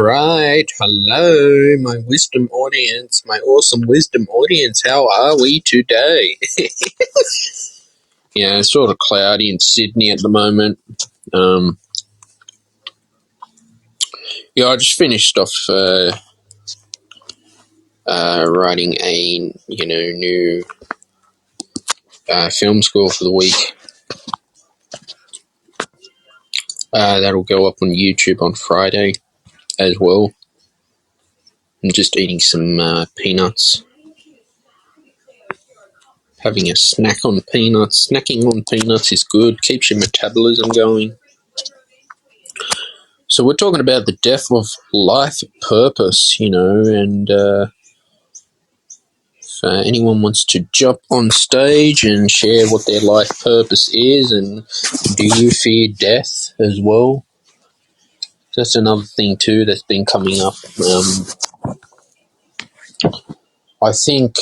right. Hello, my wisdom audience, my awesome wisdom audience. How are we today? Yeah, it's sort of cloudy in Sydney at the moment. Yeah, I just finished off writing a new film score for the week. That'll go up on YouTube on Friday as well. I'm just eating some peanuts. Having a snack on peanuts. Snacking on peanuts is good. Keeps your metabolism going. So we're talking about the death of life purpose, and if anyone wants to jump on stage and share what their life purpose is, and do you fear death as well? That's another thing too that's been coming up. I think,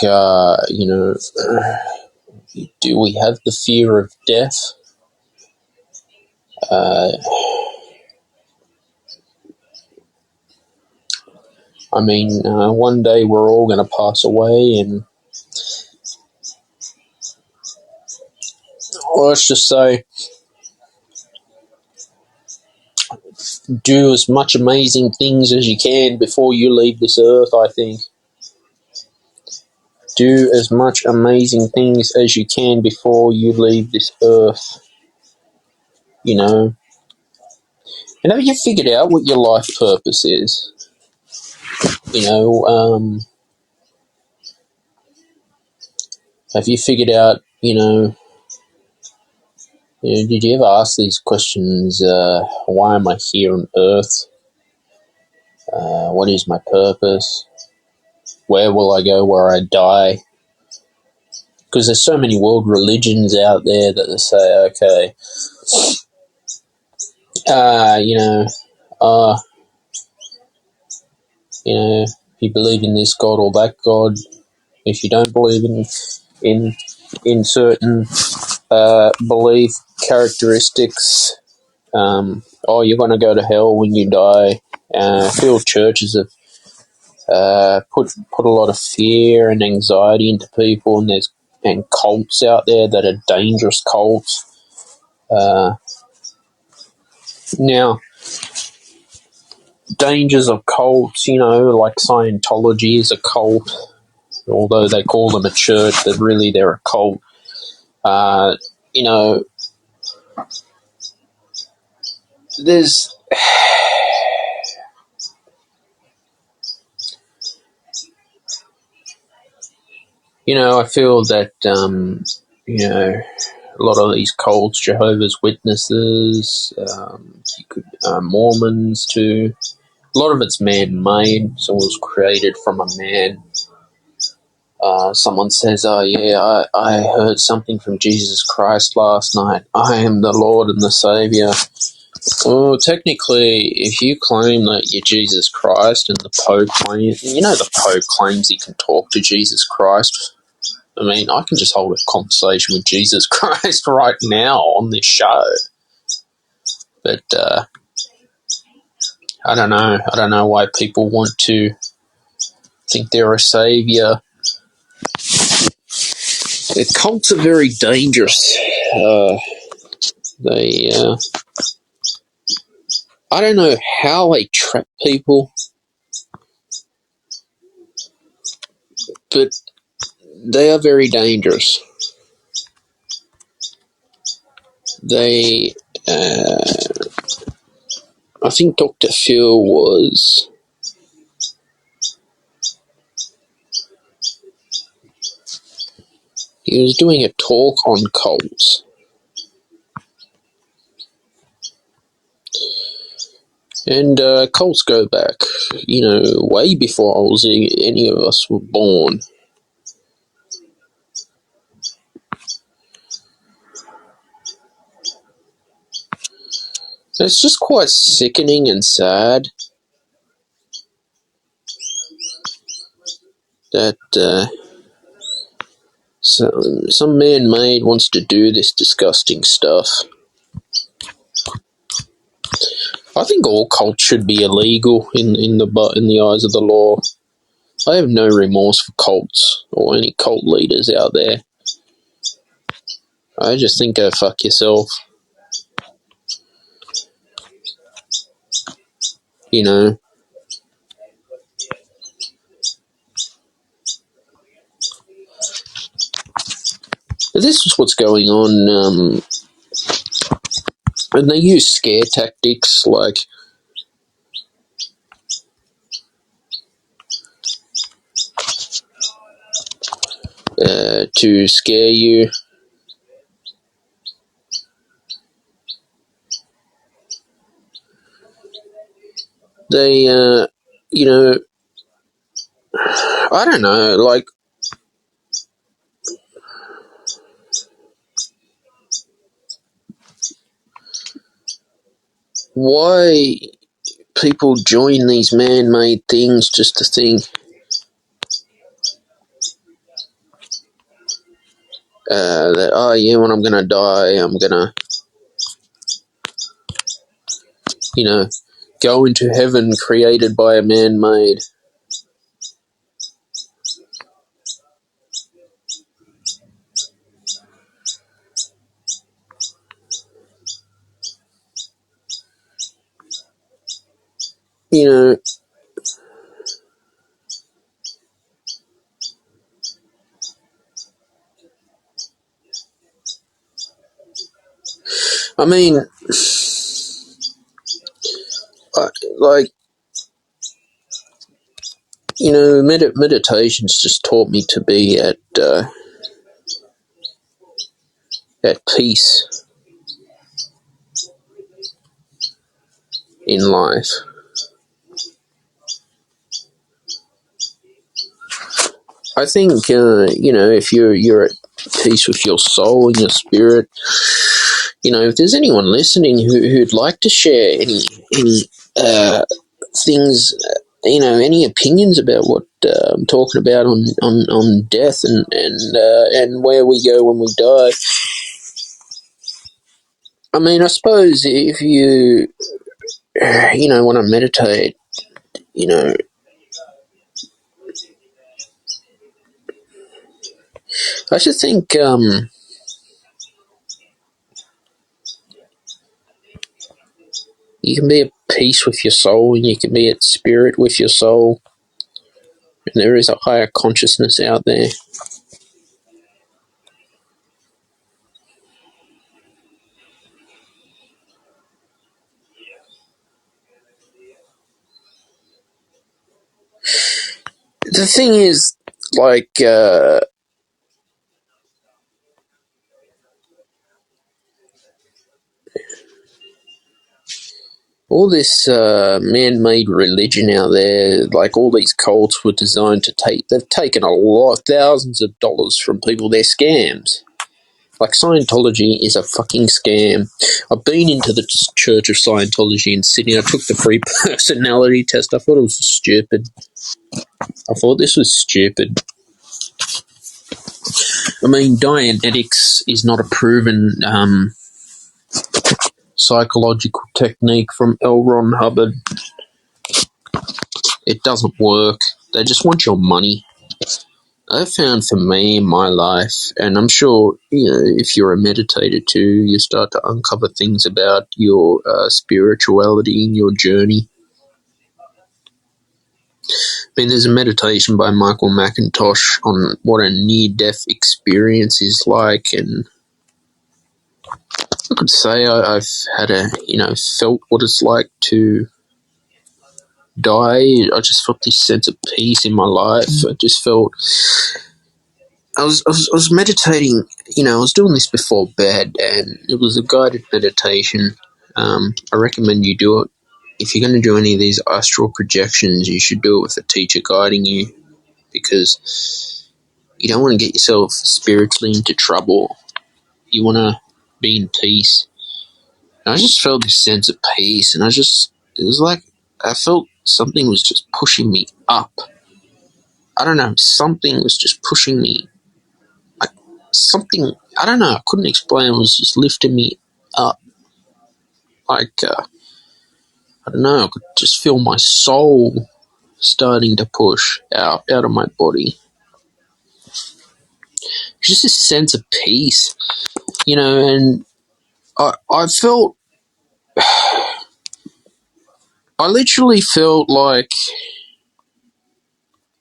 do we have the fear of death? One day we're all going to pass away, and let's just say, do as much amazing things as you can before you leave this earth, I think. Do as much amazing things as you can before you leave this earth, And have you figured out what your life purpose is? Have you figured out, did you ever ask these questions, why am I here on earth? What is my purpose? Where will I go where I die? Because there's so many world religions out there that they say, okay, if you believe in this God or that God, if you don't believe in certain belief characteristics, you're going to go to hell when you die. Field churches have put a lot of fear and anxiety into people, and there's cults out there that are dangerous cults. Now, dangers of cults, like Scientology is a cult, although they call them a church, but really they're a cult. There's I feel that a lot of these cults, Jehovah's Witnesses, Mormons too, a lot of it's man-made, so it was created from a man. Someone says, oh yeah, I heard something from Jesus Christ last night. I am the Lord and the Saviour. Well, technically, if you claim that you're Jesus Christ and the Pope claims, the Pope claims he can talk to Jesus Christ. I can just hold a conversation with Jesus Christ right now on this show. But I don't know. I don't know why people want to think they're a savior. The cults are very dangerous. I don't know how they trap people, but they are very dangerous. I think Dr. Phil he was doing a talk on cults. And cults go back, way before any of us were born. It's just quite sickening and sad that some man-made wants to do this disgusting stuff. I think all cults should be illegal in the eyes of the law. I have no remorse for cults or any cult leaders out there. I just think go fuck yourself. You know. But this is what's going on, and they use scare tactics like to scare you. They, you know, I don't know, like, why people join these man-made things just to think that, oh yeah, when I'm going to die, I'm going to, you know, go into heaven created by a man-made. You know, I mean, like, you know, meditation's just taught me to be at peace in life. I think, you know, if you're at peace with your soul and your spirit, you know, if there's anyone listening who'd like to share any things, you know, any opinions about what I'm talking about on death and where we go when we die. I mean, I suppose if you know, want to meditate, you know, I just think you can be at peace with your soul and you can be at spirit with your soul. And there is a higher consciousness out there. The thing is, like, all this man-made religion out there, like all these cults were designed to they've taken thousands of dollars from people. They're scams. Like, Scientology is a fucking scam. I've been into the Church of Scientology in Sydney. I took the free personality test. I thought it was stupid. I thought this was stupid. I mean, Dianetics is not a proven psychological technique from L. Ron Hubbard. It doesn't work. They just want your money. I've found for me in my life, and I'm sure, you know, if you're a meditator too, you start to uncover things about your spirituality and your journey. I mean, there's a meditation by Michael McIntosh on what a near-death experience is like, and I could say I've had felt what it's like to die. I just felt this sense of peace in my life. I just felt I was meditating. You know, I was doing this before bed, and it was a guided meditation. I recommend you do it. If you're going to do any of these astral projections, you should do it with a teacher guiding you, because you don't want to get yourself spiritually into trouble. You want to be in peace. And I just felt this sense of peace, and it was like I felt something was just pushing me up. I don't know, something was just pushing me. Something, I don't know, I couldn't explain, it was just lifting me up. Like, I don't know, I could just feel my soul starting to push out of my body. Just this sense of peace, and I felt, I literally felt like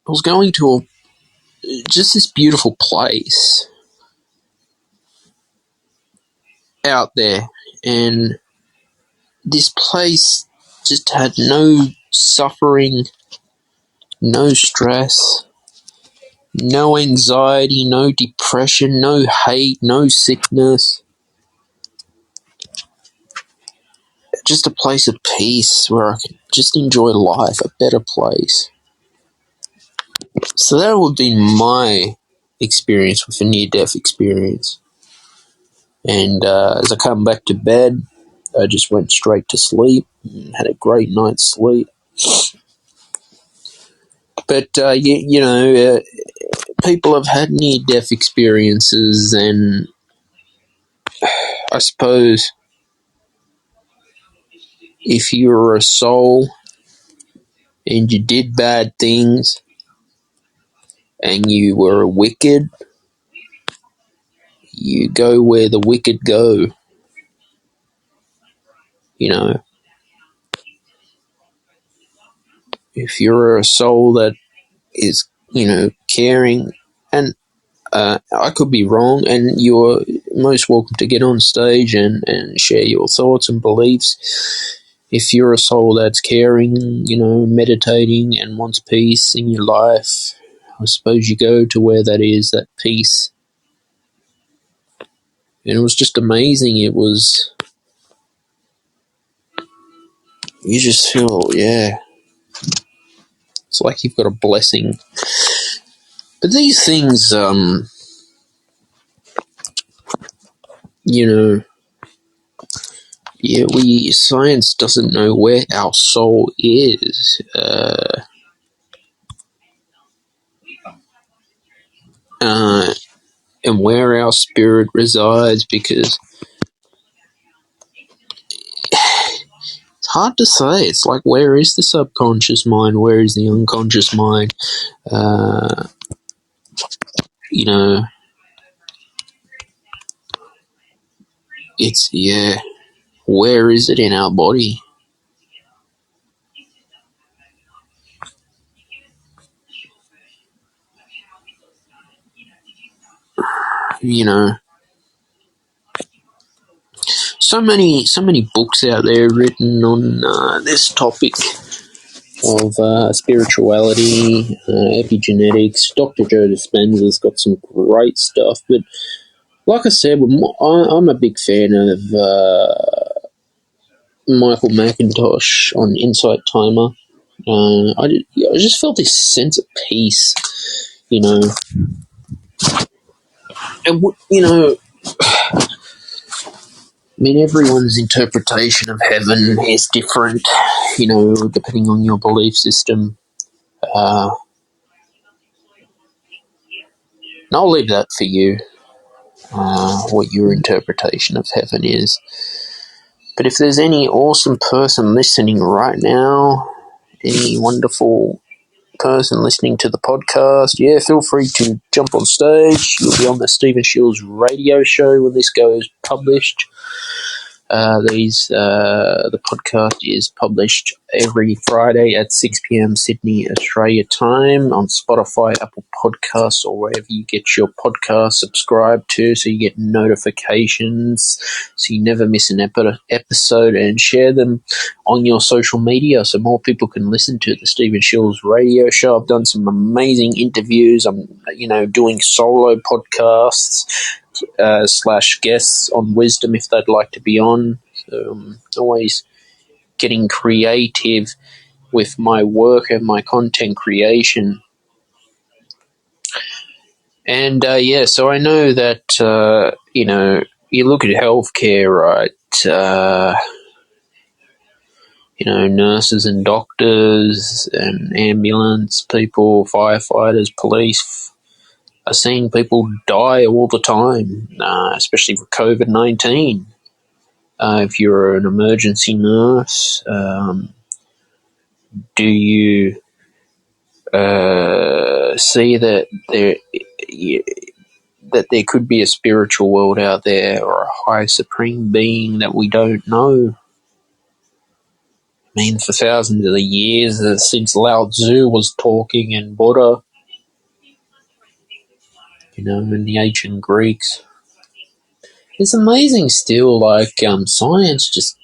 I was going to just this beautiful place out there, and this place just had no suffering, no stress, no anxiety, no depression, no hate, no sickness. Just a place of peace where I could just enjoy life, a better place. So that would be my experience with a near-death experience. And as I come back to bed, I just went straight to sleep, had a great night's sleep. But, people have had near-death experiences, and I suppose if you were a soul and you did bad things and you were wicked, you go where the wicked go. If you're a soul that is, caring, and I could be wrong, and you're most welcome to get on stage and share your thoughts and beliefs. If you're a soul that's caring, meditating and wants peace in your life, I suppose you go to where that is, that peace. And it was just amazing. You just feel, it's like you've got a blessing. But these things, science doesn't know where our soul is. And where our spirit resides, because it's hard to say. It's like, where is the subconscious mind? Where is the unconscious mind? It's, where is it in our body? So many books out there written on this topic of spirituality, epigenetics. Dr. Joe Dispenza's got some great stuff, but like I said, I'm a big fan of Michael McIntosh on Insight Timer. I just felt this sense of peace, and everyone's interpretation of heaven is different, depending on your belief system. And I'll leave that for you, what your interpretation of heaven is. But if there's any awesome person listening right now, any wonderful person listening to the podcast, feel free to jump on stage. You'll be on the Stephen Shields radio show when this goes published. The podcast is published every Friday at 6 p.m. Sydney, Australia time on Spotify, Apple Podcasts, or wherever you get your podcast subscribed to, so you get notifications, so you never miss an episode, and share them on your social media so more people can listen to the Stephen Shields radio show. I've done some amazing interviews. I'm, doing solo podcasts / guests on Wisdom if they'd like to be on. So I'm always getting creative with my work and my content creation. And so I know that, you look at healthcare, right? Nurses and doctors and ambulance people, firefighters, police are seeing people die all the time, especially with COVID-19. If you're an emergency nurse, do you see that there could be a spiritual world out there, or a high supreme being that we don't know? I mean, for thousands of years, since Lao Tzu was talking and Buddha, and the ancient Greeks, it's amazing still. Like, science just,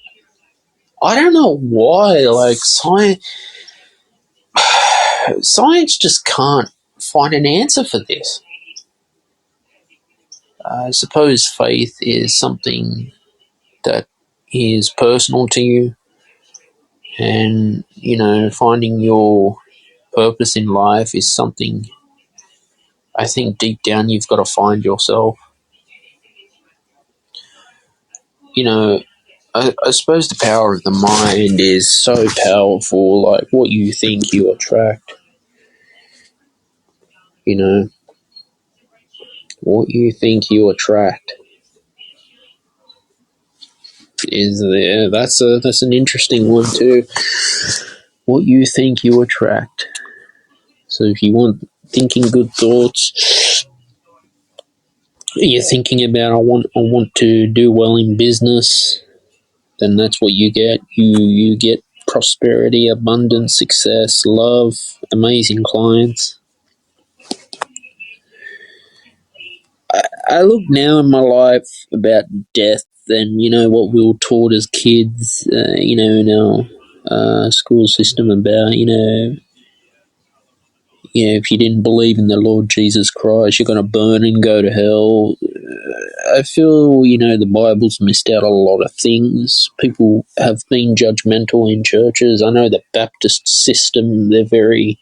I don't know why. Like, science just can't find an answer for this. I suppose faith is something that is personal to you, and finding your purpose in life is something, I think, deep down you've got to find yourself. I suppose the power of the mind is so powerful. Like, what you think you attract. What you think you attract is there. That's an interesting one too. What you think you attract. So if you want thinking good thoughts, you're thinking about, I want to do well in business, then that's what you get. You get prosperity, abundance, success, love, amazing clients. I look now in my life about death and, what we were taught as kids, in our school system about, if you didn't believe in the Lord Jesus Christ, you're going to burn and go to hell. I feel, the Bible's missed out on a lot of things. People have been judgmental in churches. I know the Baptist system, they're very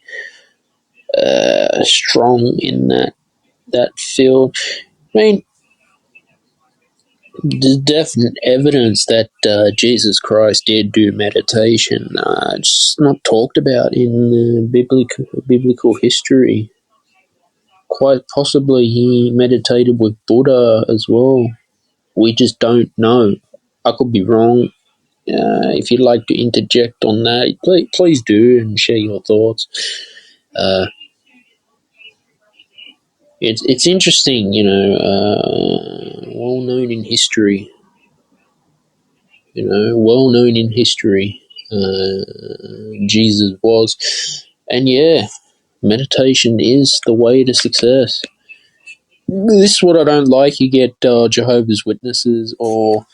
strong in that field. I mean, there's definite evidence that Jesus Christ did do meditation. It's not talked about in biblical history. Quite possibly he meditated with Buddha as well. We just don't know. I could be wrong. If you'd like to interject on that, please do and share your thoughts. It's interesting, well known in history. Well known in history. Jesus was, and yeah, meditation is the way to success. This is what I don't like. You get Jehovah's Witnesses, or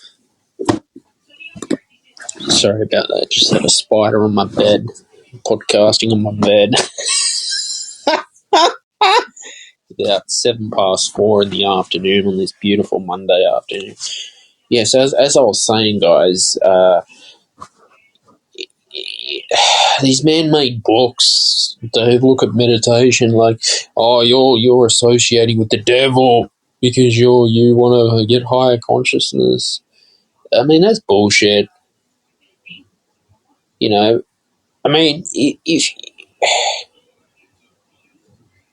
sorry about that. Just had a spider on my bed. Podcasting on my bed. About 4:07 in the afternoon on this beautiful Monday afternoon. Yes, as I was saying, guys, these man-made books, they look at meditation like, oh, you're associating with the devil because you want to get higher consciousness. I mean, that's bullshit. I mean, if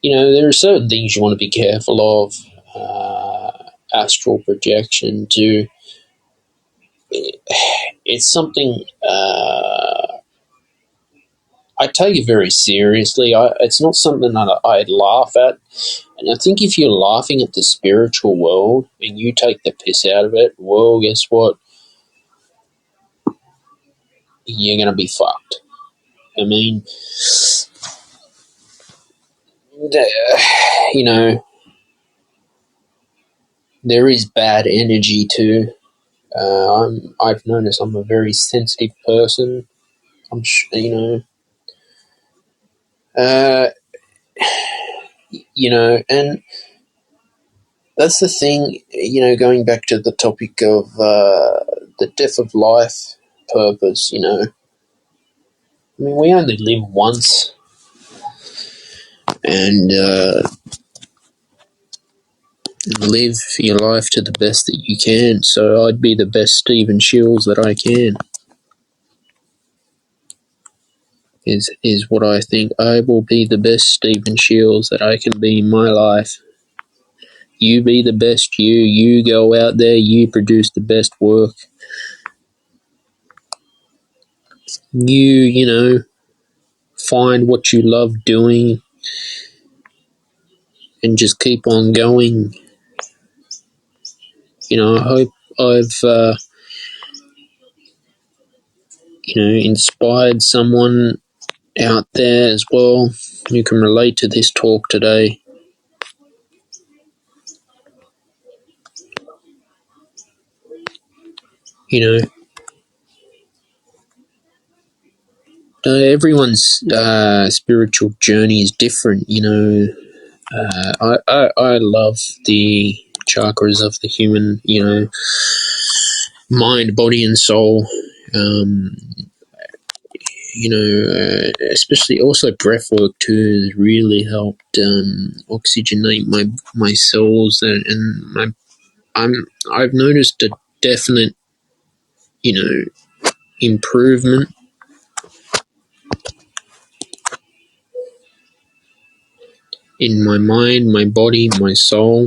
there are certain things you want to be careful of. Astral projection too. It's something I take it very seriously. It's not something that I laugh at. And I think if you're laughing at the spiritual world and you take the piss out of it, well, guess what? You're going to be fucked. I mean, there is bad energy too. I've noticed I'm a very sensitive person. Uh, and that's the thing, going back to the topic of the death of life purpose, I mean, we only live once, and live your life to the best that you can. So I'd be the best Stephen Shields that I can, is what I think. I will be the best Stephen Shields that I can be in my life. You be the best you go out there, you produce the best work, you find what you love doing and just keep on going. I hope I've, inspired someone out there as well who can relate to this talk today. Everyone's spiritual journey is different. I love the chakras of the human, mind, body, and soul. Especially also breath work too has really helped oxygenate my cells, and I've noticed a definite, improvement in my mind, my body, my soul.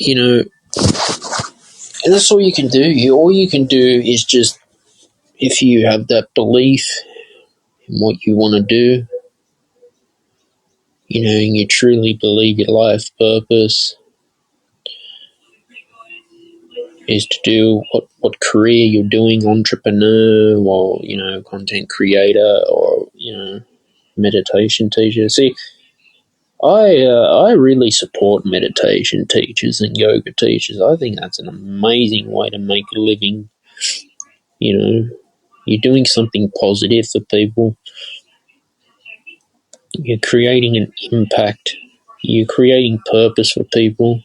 And that's all you can do. All you can do is just, if you have that belief in what you want to do, and you truly believe your life purpose is to do what career you're doing, entrepreneur or, content creator or, meditation teacher. See, I really support meditation teachers and yoga teachers. I think that's an amazing way to make a living. You're doing something positive for people. You're creating an impact. You're creating purpose for people.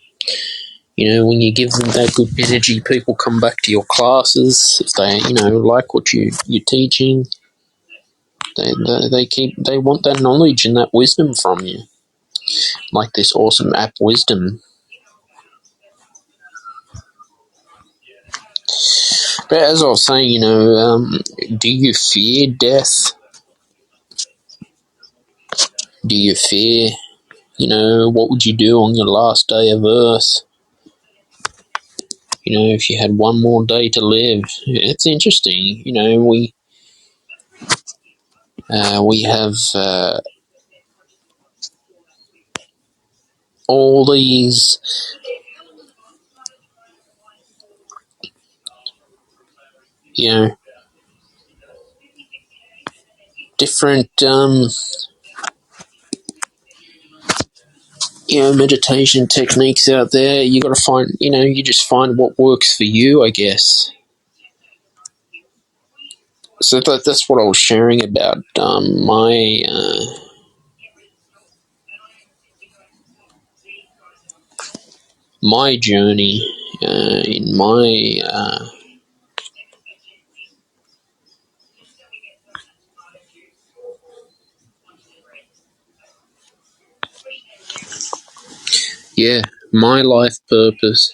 When you give them that good energy, people come back to your classes. If they, like what you're teaching, they want that knowledge and that wisdom from you. Like this awesome app, Wisdom. But as I was saying, do you fear death? Do you fear, what would you do on your last day of Earth? If you had one more day to live. It's interesting. We have all these different meditation techniques out there. You got to find, you just find what works for you, I guess. So that's what I was sharing about my journey in my my life purpose.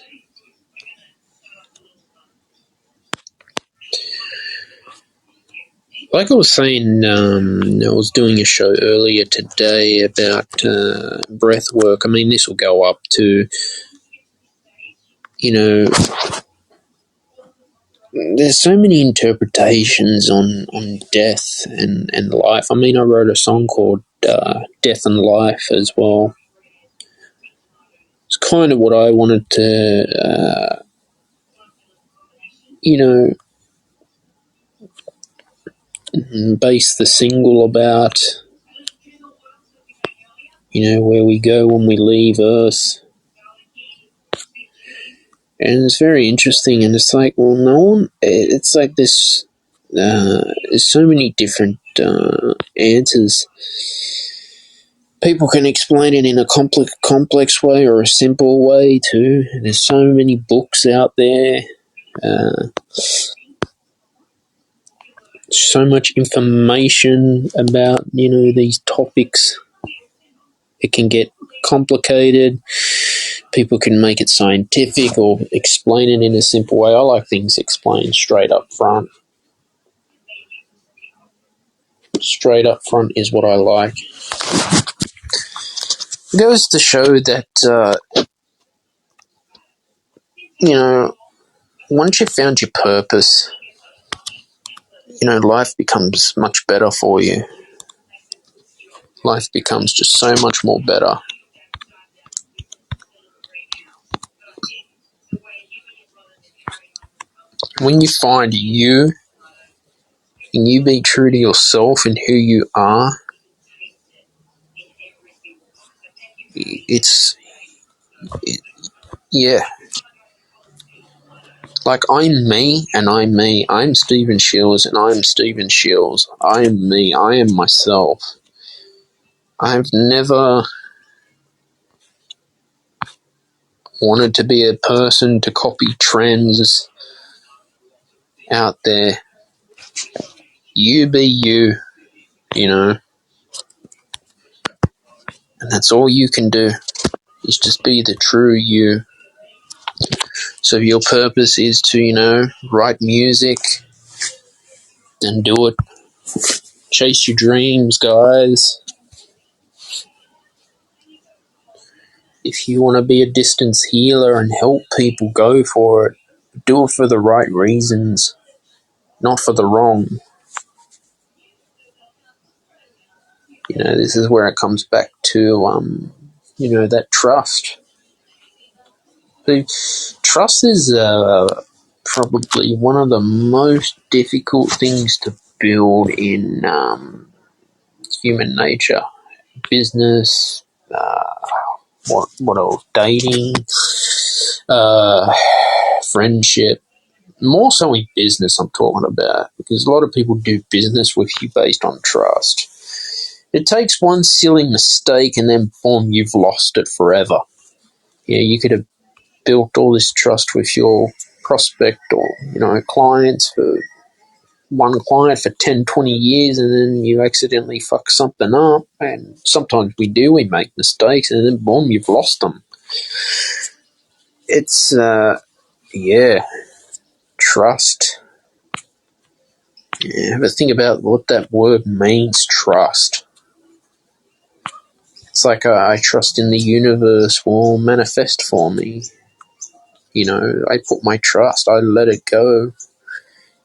Like I was saying, I was doing a show earlier today about breath work. I mean, this will go up to, there's so many interpretations on death and life. I mean, I wrote a song called Death and Life as well. It's kind of what I wanted to, base the single about, where we go when we leave Earth. And it's very interesting, and it's like, well, no one, it's like this, there's so many different answers. People can explain it in a complex way or a simple way too. There's so many books out there, so much information about, these topics. It can get complicated. People can make it scientific or explain it in a simple way. I like things explained straight up front. Straight up front is what I like. It goes to show that, once you've found your purpose, life becomes much better for you. Life becomes just so much more better. When you find you, and you be true to yourself and who you are, yeah. Like, I'm me, and I'm me. I'm Stephen Shields, and I'm Stephen Shields. I am me. I am myself. I've never wanted to be a person to copy trends out there. You be you, and that's all you can do, is just be the true you. So if your purpose is to, write music, then do it. Chase your dreams, guys. If you want to be a distance healer and help people, go for it. Do it for the right reasons, not for the wrong. This is where it comes back to, that trust. The trust is probably one of the most difficult things to build in human nature. Business, what else? Dating, friendship. More so in business, I'm talking about, because a lot of people do business with you based on trust. It takes one silly mistake and then boom, you've lost it forever. Yeah, you could have built all this trust with your prospect or, clients, for one client for 10, 20 years, and then you accidentally fuck something up. And sometimes we make mistakes, and then boom, you've lost them. It's, trust. Yeah, have a think about what that word means, trust. It's like I trust in the universe will manifest for me. I put my trust, I let it go.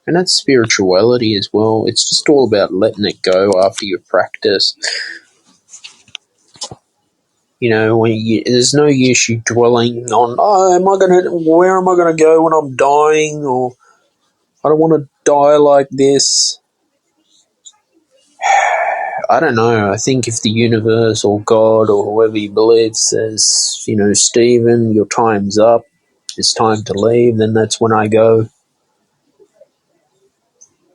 And that's spirituality as well. It's just all about letting it go after you practice. There's no use you dwelling on, where am I gonna go when I'm dying, or I don't want to die like this. I don't know. I think if the universe or God or whoever you believe says, Stephen, your time's up, it's time to leave, then that's when I go.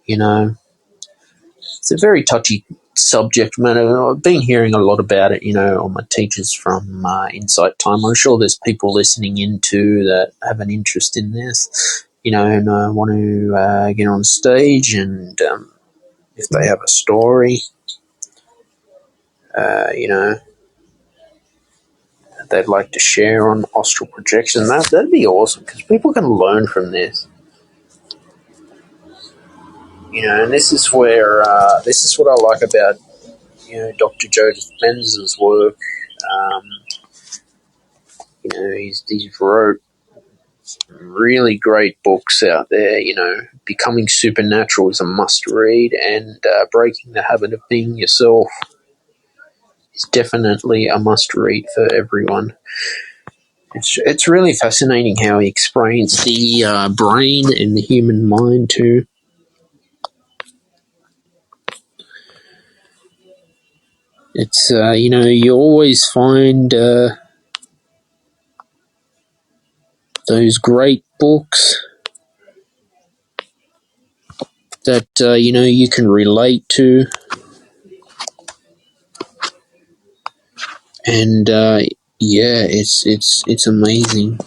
It's a very touchy subject matter. I've been hearing a lot about it, on my teachers from Insight Time. I'm sure there's people listening in too that have an interest in this, and want to get on stage, and if they have a story, they'd like to share on astral projection, that'd be awesome, because people can learn from this. And this is where this is what I like about Dr. Joe Dispenza's work. He's wrote really great books out there. Becoming Supernatural is a must read, and Breaking the Habit of Being Yourself is definitely a must read for everyone. It's really fascinating how he explains the brain and the human mind too. It's you always find those great books that you can relate to, and it's amazing.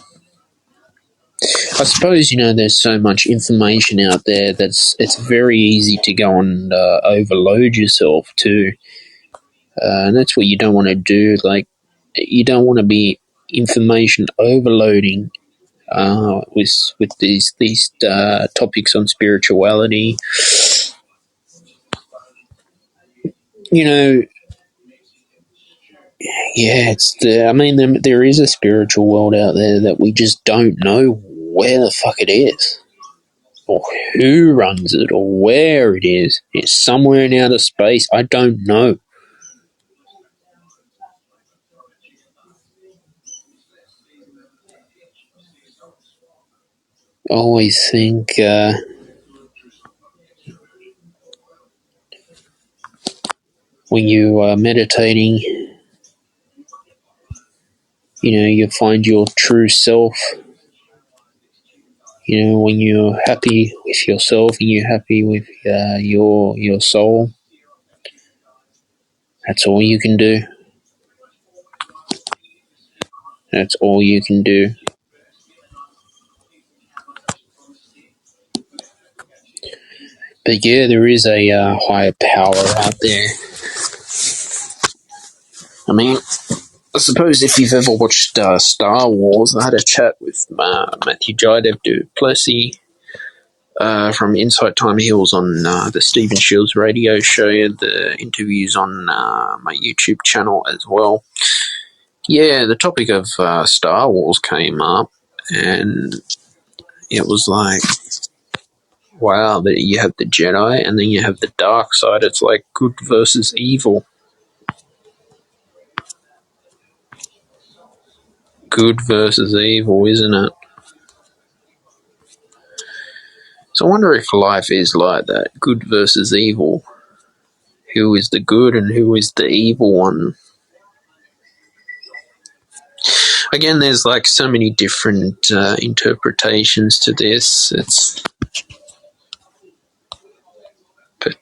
I suppose there's so much information out there it's very easy to go and overload yourself too, and that's what you don't want to do. Like, you don't want to be information overloading with these topics on spirituality. There is a spiritual world out there that we just don't know where the fuck it is. or who runs it, or where it is. It's somewhere in outer space. I don't know. I always think when you are meditating, you find your true self. When you're happy with yourself and you're happy with your soul, that's all you can do. That's all you can do. But yeah, there is a higher power out there. I mean, I suppose if you've ever watched Star Wars, I had a chat with Matthew Jaidev du Plessis from Insight Time. He was on the Stephen Shields radio show, the interviews on my YouTube channel as well. Yeah, the topic of Star Wars came up, and it was like, wow, you have the Jedi and then you have the dark side. It's like good versus evil. Good versus evil, isn't it? So I wonder if life is like that, good versus evil. Who is the good and who is the evil one? Again, there's like so many different interpretations to this. But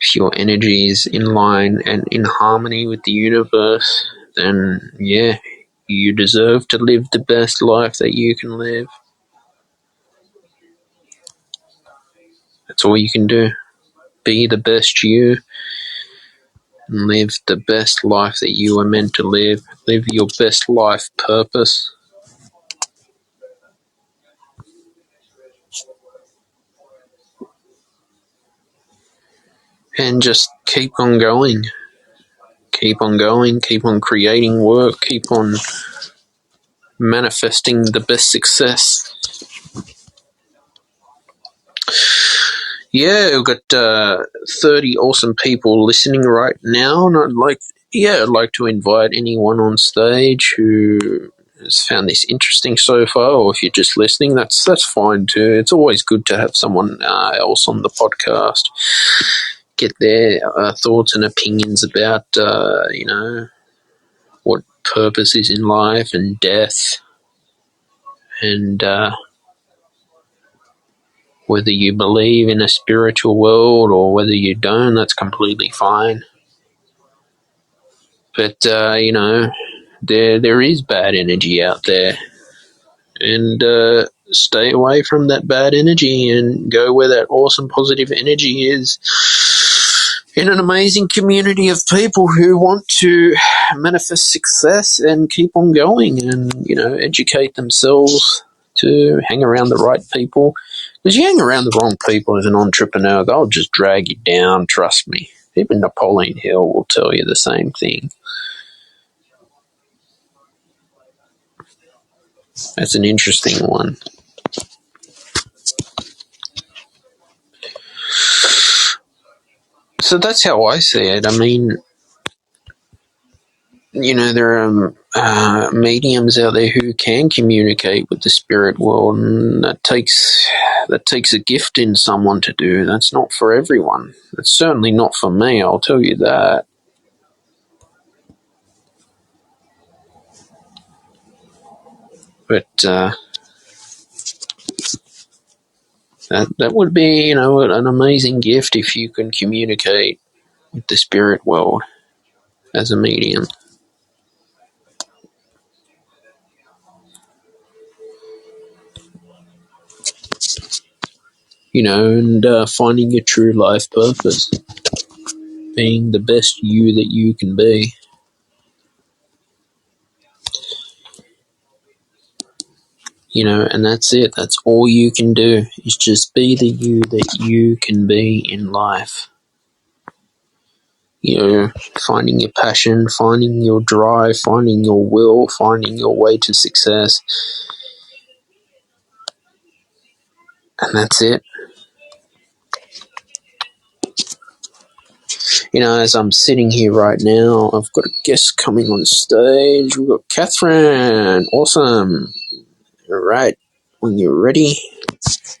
if your energy is in line and in harmony with the universe, then yeah, you deserve to live the best life that you can live. That's all you can do. Be the best you and live the best life that you are meant to live. Live your best life purpose. And just keep on going. Keep on going, keep on creating work, keep on manifesting the best success. Yeah, we've got 30 awesome people listening right now, and I'd like to invite anyone on stage who has found this interesting so far, or if you're just listening, that's fine too. It's always good to have someone else on the podcast, get their thoughts and opinions about, what purpose is in life and death, and whether you believe in a spiritual world or whether you don't, that's completely fine. But, there is bad energy out there. And stay away from that bad energy and go where that awesome positive energy is, in an amazing community of people who want to manifest success and keep on going and, educate themselves to hang around the right people. Because you hang around the wrong people as an entrepreneur, they'll just drag you down, trust me. Even Napoleon Hill will tell you the same thing. That's an interesting one. So that's how I see it. I mean, there are mediums out there who can communicate with the spirit world, and that takes a gift in someone to do. That's not for everyone. It's certainly not for me, I'll tell you that. But that would be, an amazing gift if you can communicate with the spirit world as a medium. And finding your true life purpose. Being the best you that you can be. And that's it. That's all you can do, is just be the you that you can be in life. finding your passion, finding your drive, finding your will, finding your way to success. And that's it. As I'm sitting here right now, I've got a guest coming on stage. We've got Catherine. Awesome. All right. When you're ready. Is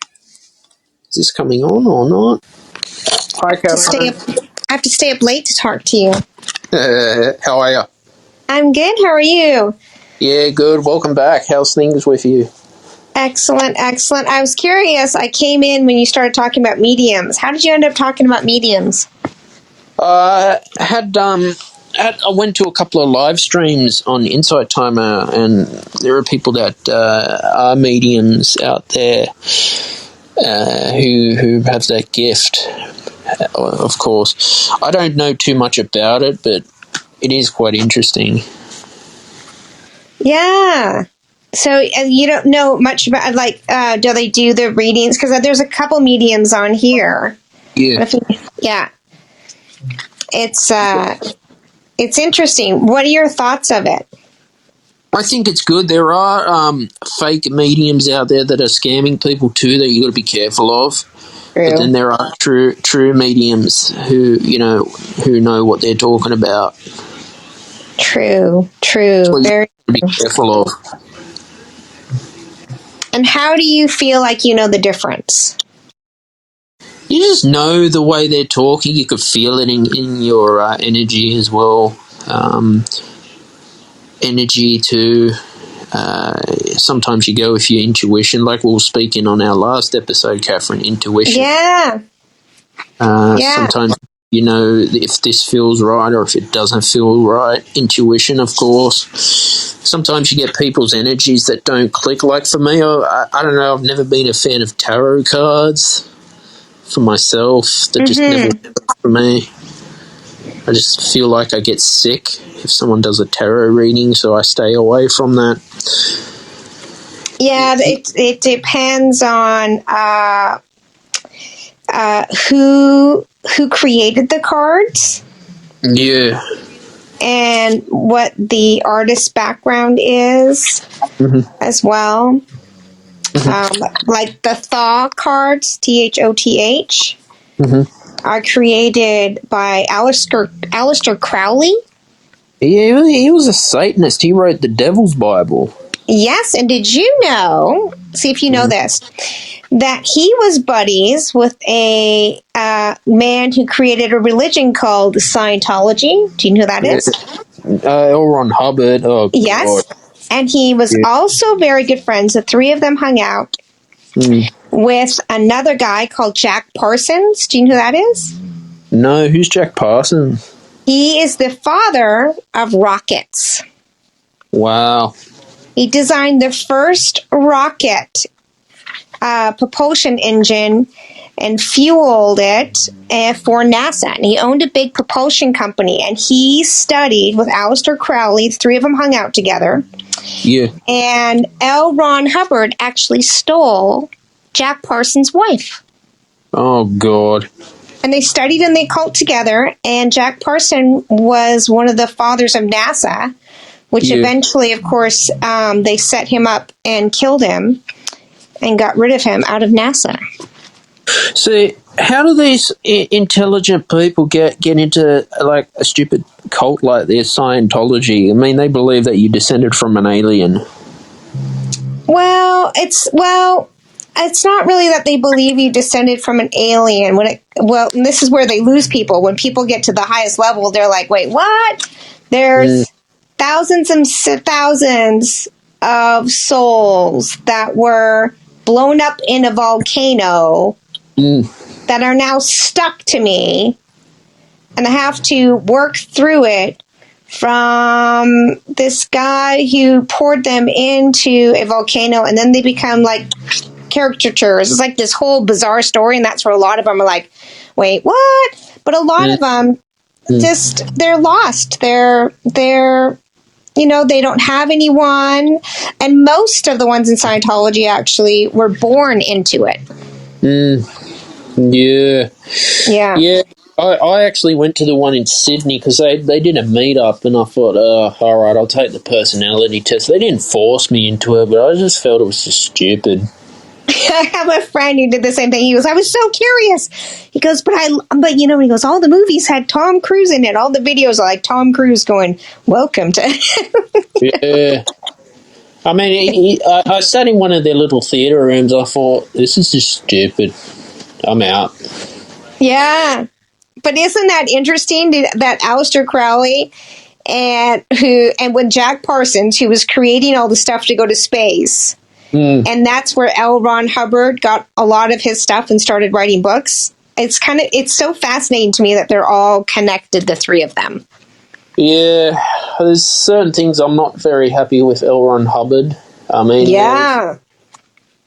this coming on or not? Hi, Catherine. I have to stay up late to talk to you. How are you? I'm good. How are you? Yeah, good. Welcome back. How's things with you? Excellent. I was curious. I came in when you started talking about mediums. How did you end up talking about mediums? I went to a couple of live streams on Insight Timer, and there are people that are mediums out there who have that gift. Of course, I don't know too much about it, but it is quite interesting. Yeah. So you don't know much about do they do the readings? Because there's a couple mediums on here. Yeah. Yeah. It's interesting. What are your thoughts of it? I think it's good. There are fake mediums out there that are scamming people too that you got to be careful of. True. But then there are true mediums who know what they're talking about. True. Very. Be careful of. And how do you feel like you know the difference? You just know the way they're talking. You could feel it in your energy as well. Energy too. Sometimes you go with your intuition, like we were speaking on our last episode, Catherine. Intuition. Yeah. Sometimes if this feels right or if it doesn't feel right. Intuition, of course. Sometimes you get people's energies that don't click. Like for me, I don't know, I've never been a fan of tarot cards for myself. That just never worked for me. I just feel like I get sick if someone does a tarot reading, so I stay away from that. Yeah, it depends on who created the cards. Yeah. And what the artist's background is as well. Like the Thaw cards, THOTH, are created by Aleister Crowley. Yeah, he was a Satanist. He wrote the Devil's Bible. Yes, and did you know, see if you know this, that he was buddies with a man who created a religion called Scientology? Do you know who that is? L. Ron Hubbard. Oh, yes. God. And he was also very good friends. The three of them hung out with another guy called Jack Parsons. Do you know who that is? No, who's Jack Parsons? He is the father of rockets. Wow. He designed the first rocket propulsion engine and fueled it for NASA. And he owned a big propulsion company. And he studied with Aleister Crowley. The three of them hung out together. Yeah. And L. Ron Hubbard actually stole Jack Parsons' wife. Oh, God. And they studied in the occult together. And Jack Parsons was one of the fathers of NASA, which eventually, of course, they set him up and killed him and got rid of him out of NASA. See, how do these intelligent people get into like a stupid cult like this, Scientology? I mean, they believe that you descended from an alien. Well, it's not really that they believe you descended from an alien. And this is where they lose people. When people get to the highest level, they're like, "Wait, what?" There's thousands and thousands of souls that were blown up in a volcano that are now stuck to me, and I have to work through it from this guy who poured them into a volcano, and then they become like caricatures. It's like this whole bizarre story, and that's where a lot of them are like, wait, what? But a lot of them they're lost. They're they don't have anyone, and most of the ones in Scientology actually were born into it. Yeah. I actually went to the one in Sydney because they did a meet-up, and I thought, all right, I'll take the personality test. They didn't force me into it, but I just felt it was just stupid. I have a friend who did the same thing. He goes, I was so curious. He goes, but he goes, all the movies had Tom Cruise in it. All the videos are like Tom Cruise going, welcome to. Yeah. I mean, I sat in one of their little theatre rooms. I thought, this is just stupid. I'm out. Yeah. But isn't that interesting that Aleister Crowley and when Jack Parsons, who was creating all the stuff to go to space, and that's where L. Ron Hubbard got a lot of his stuff and started writing books. It's so fascinating to me that they're all connected, the three of them. Yeah, there's certain things I'm not very happy with L. Ron Hubbard. I mean, yeah.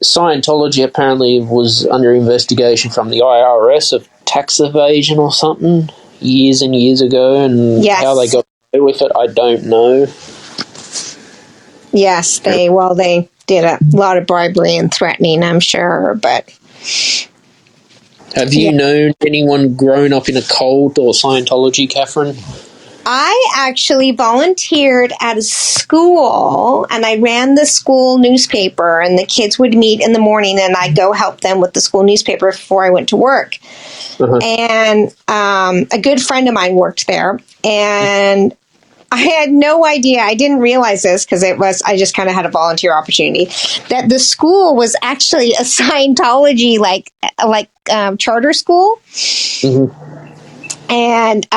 Scientology apparently was under investigation from the IRS of tax evasion or something years and years ago, and how they got away with it, I don't know. Yes, they did a lot of bribery and threatening, I'm sure, but... Have you known anyone grown up in a cult or Scientology, Catherine? I actually volunteered at a school, and I ran the school newspaper, and the kids would meet in the morning, and I'd go help them with the school newspaper before I went to work. Uh-huh. And a good friend of mine worked there, and I had no idea. I didn't realize this because I just kind of had a volunteer opportunity, that the school was actually a Scientology charter school. Mm-hmm. And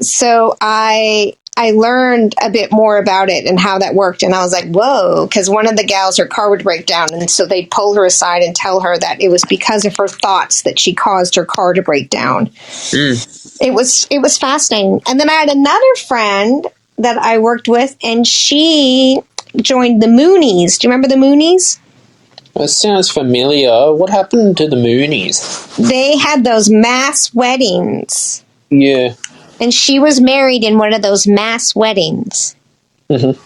so I learned a bit more about it and how that worked. And I was like, whoa, because one of the gals, her car would break down. And so they'd pull her aside and tell her that it was because of her thoughts that she caused her car to break down. It was fascinating. And then I had another friend that I worked with, and she joined the Moonies. Do you remember the Moonies? That sounds familiar. What happened to the Moonies? They had those mass weddings. Yeah. And she was married in one of those mass weddings. Mm-hmm.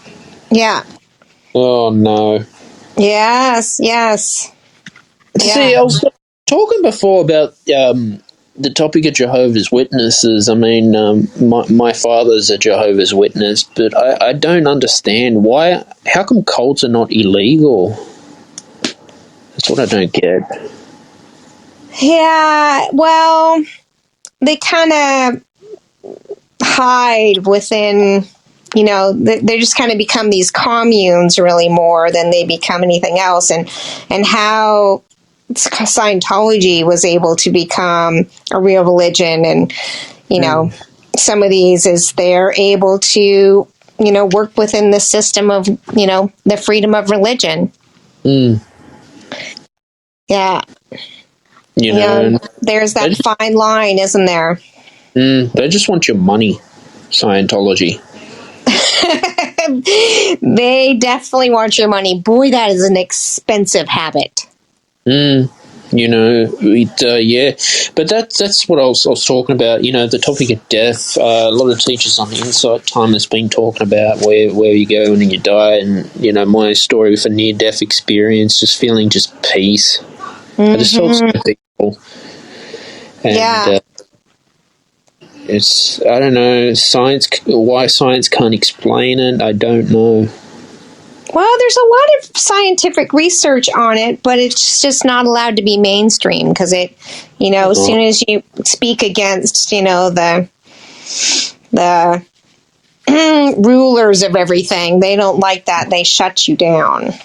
Yeah. Oh, no. Yes. Yeah. See, I was talking before about the topic of Jehovah's Witnesses. I mean, my father's a Jehovah's Witness, but I don't understand why. How come cults are not illegal? That's what I don't get. Yeah, well, they kind of hide within, they just kind of become these communes really more than they become anything else. And how Scientology was able to become a real religion, and, some of these is they're able to, work within the system of, the freedom of religion. Yeah. There's that fine line, isn't there? They just want your money, Scientology. They definitely want your money. Boy, that is an expensive habit. Yeah. But that's what I was talking about. The topic of death. A lot of teachers on the Insight Time has been talking about where you go when you die, and my story with a near-death experience, just feeling just peace. I just felt so peaceful. And, it's, I don't know, why science can't explain it, I don't know. Well, there's a lot of scientific research on it, but it's just not allowed to be mainstream because it, as soon as you speak against, the rulers of everything, they don't like that. They shut you down.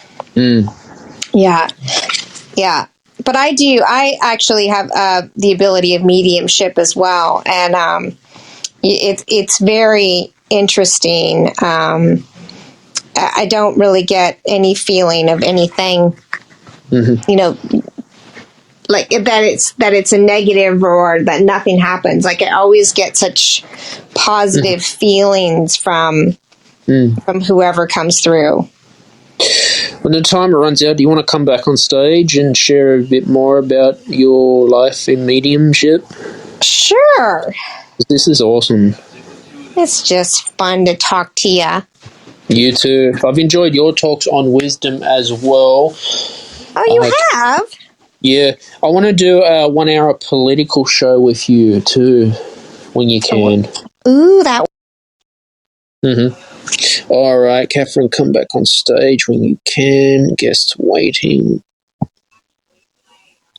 Yeah. But I actually have the ability of mediumship as well. And it's very interesting. I don't really get any feeling of anything, like that it's a negative or that nothing happens. Like I always get such positive feelings from whoever comes through. When the timer runs out, do you want to come back on stage and share a bit more about your life in mediumship? Sure. This is awesome. It's just fun to talk to you. You too. I've enjoyed your talks on wisdom as well. Oh, you have? Yeah. I want to do a 1 hour political show with you too. when you can. Ooh, that. Mm-hmm. All right, Catherine, come back on stage when you can. Guests waiting.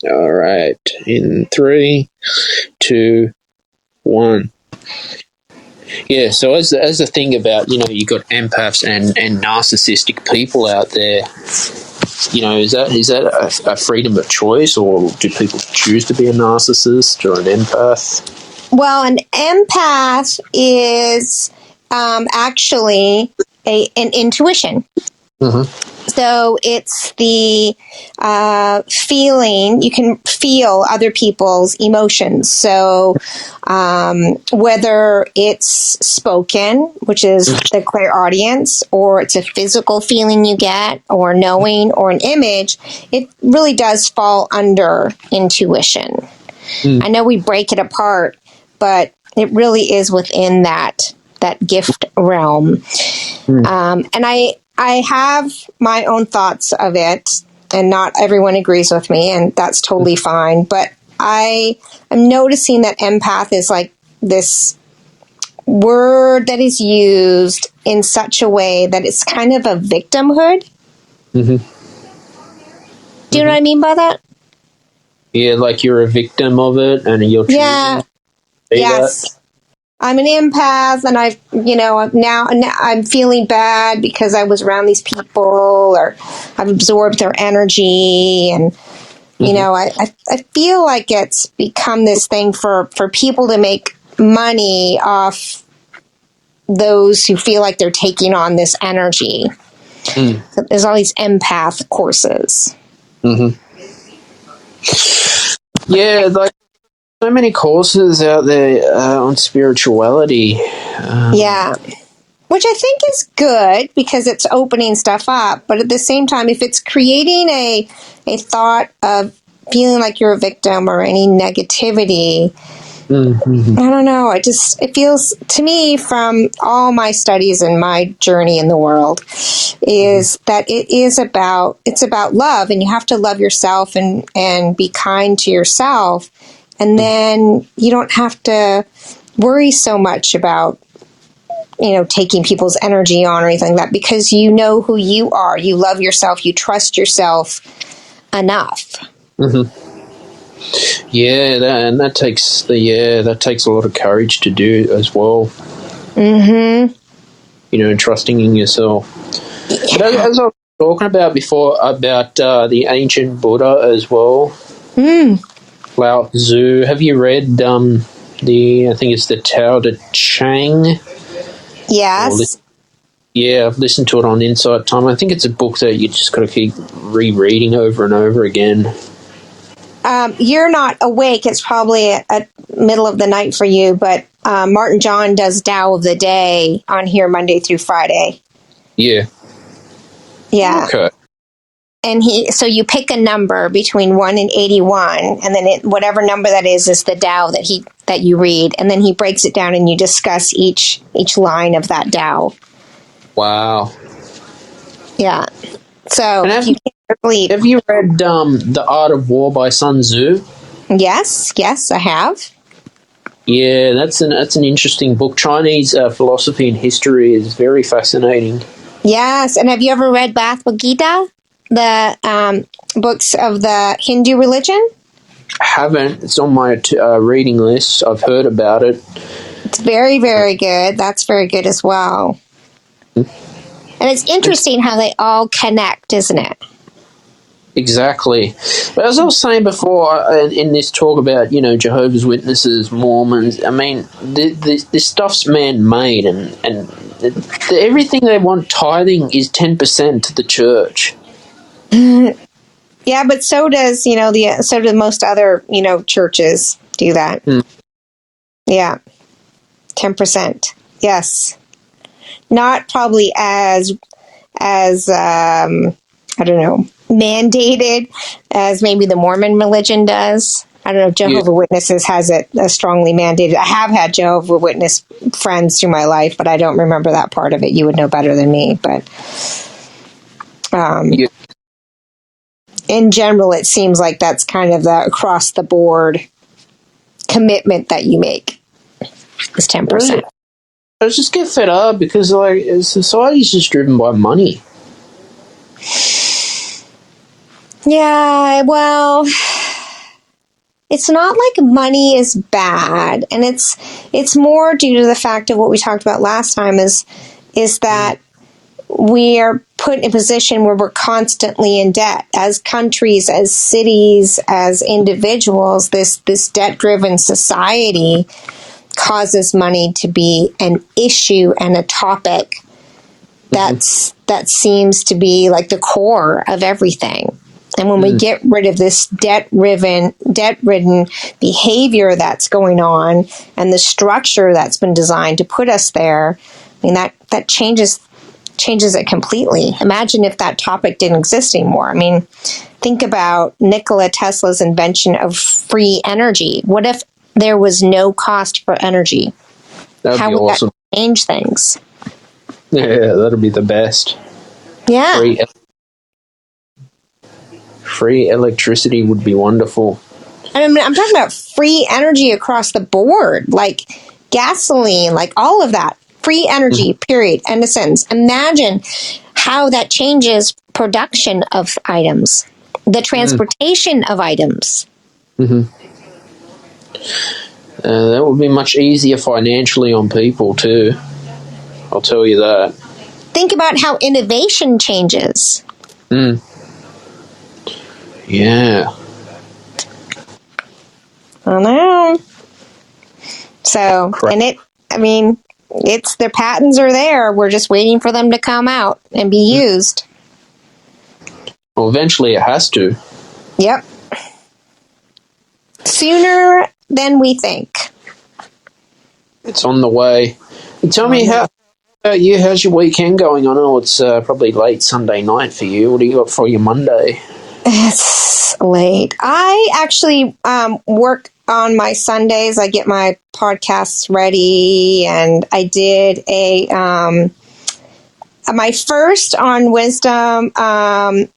All right, in 3, 2, 1. Yeah, so as the thing about, you got empaths and narcissistic people out there, is that a freedom of choice, or do people choose to be a narcissist or an empath? Well, an empath is actually an intuition. Mm-hmm. So it's the feeling, you can feel other people's emotions. So whether it's spoken, which is the clairaudience, or it's a physical feeling you get, or knowing, or an image, it really does fall under intuition. I know we break it apart, but it really is within that gift realm. And I have my own thoughts of it, and not everyone agrees with me, and that's totally fine. But I am noticing that empath is like this word that is used in such a way that it's kind of a victimhood. Mm-hmm. Do you know what I mean by that? Yeah, like you're a victim of it, and you're choosing to be yes. that. I'm an empath, and now I'm feeling bad because I was around these people, or I've absorbed their energy, and I feel like it's become this thing for people to make money off those who feel like they're taking on this energy. So there's all these empath courses. Mm-hmm. Yeah, like so many courses out there on spirituality. Yeah. Which I think is good because it's opening stuff up. But at the same time, if it's creating a thought of feeling like you're a victim or any negativity, Mm-hmm. I don't know. It feels to me, from all my studies and my journey in the world, is that it's about love, and you have to love yourself and be kind to yourself. And then you don't have to worry so much about taking people's energy on or anything like that, because you know who you are. You love yourself. You trust yourself enough. Mm-hmm. Yeah, that takes a lot of courage to do as well. Mm-hmm. Trusting in yourself. But as I was talking about before, about the ancient Buddha as well, Lao Tzu. Have you read I think it's the Tao Te Chang? Yes. Yeah, I've listened to it on Insight Time. I think it's a book that you just got to keep rereading over and over again. You're not awake. It's probably at middle of the night for you, but Martin John does Tao of the Day on here Monday through Friday. Yeah. Yeah. Okay. And so you pick a number between 1 and 81, and then whatever number that is the Tao that you read, and then he breaks it down and you discuss each line of that Tao. Wow. Yeah. So And you can't sleep. have you read The Art of War by Sun Tzu? Yes, I have. Yeah, that's an interesting book. Chinese philosophy and history is very fascinating. Yes, and have you ever read Bhagavad Gita, the books of the Hindu religion? I haven't. It's on my reading list. I've heard about it. It's very, very good. That's very good as well. And it's interesting how they all connect, isn't it? Exactly. But as I was saying before in this talk about, Jehovah's Witnesses, Mormons, I mean, this stuff's man-made, and everything they want tithing is 10% to the church. Yeah, but so does, so do most other, churches do that. Yeah. 10%. Yes. Not probably as I don't know, mandated as maybe the Mormon religion does. I don't know if Jehovah's Witnesses has it strongly mandated. I have had Jehovah's Witness friends through my life, but I don't remember that part of it. You would know better than me. But in general, it seems like that's kind of the across the board commitment that you make. is 10%. I just get fed up because like society's just driven by money. Yeah, well, it's not like money is bad, and it's more due to the fact of what we talked about last time is that we are put in a position where we're constantly in debt as countries, as cities, as individuals. This debt-driven society causes money to be an issue and a topic that seems to be like the core of everything. And when we get rid of this debt-ridden behavior that's going on and the structure that's been designed to put us there, I mean, that changes it completely. Imagine if that topic didn't exist anymore. I mean, think about Nikola Tesla's invention of free energy. What if there was no cost for energy? That'd be awesome. That change things? Yeah, that'd be the best. Yeah. Free electricity would be wonderful. And I mean, I'm talking about free energy across the board, like gasoline, like all of that. Free energy, period. End of sentence. Imagine how that changes production of items, the transportation of items. That would be much easier financially on people too. I'll tell you that. Think about how innovation changes. Yeah. I know. So, their patents are there. We're just waiting for them to come out and be used. Well, eventually it has to. Yep. Sooner than we think. It's on the way. Tell me how about you? How's your weekend going? I know it's probably late Sunday night for you. What do you got for your Monday? It's late. I actually work on my Sundays. I get my podcasts ready, and I did my first on Wisdom, a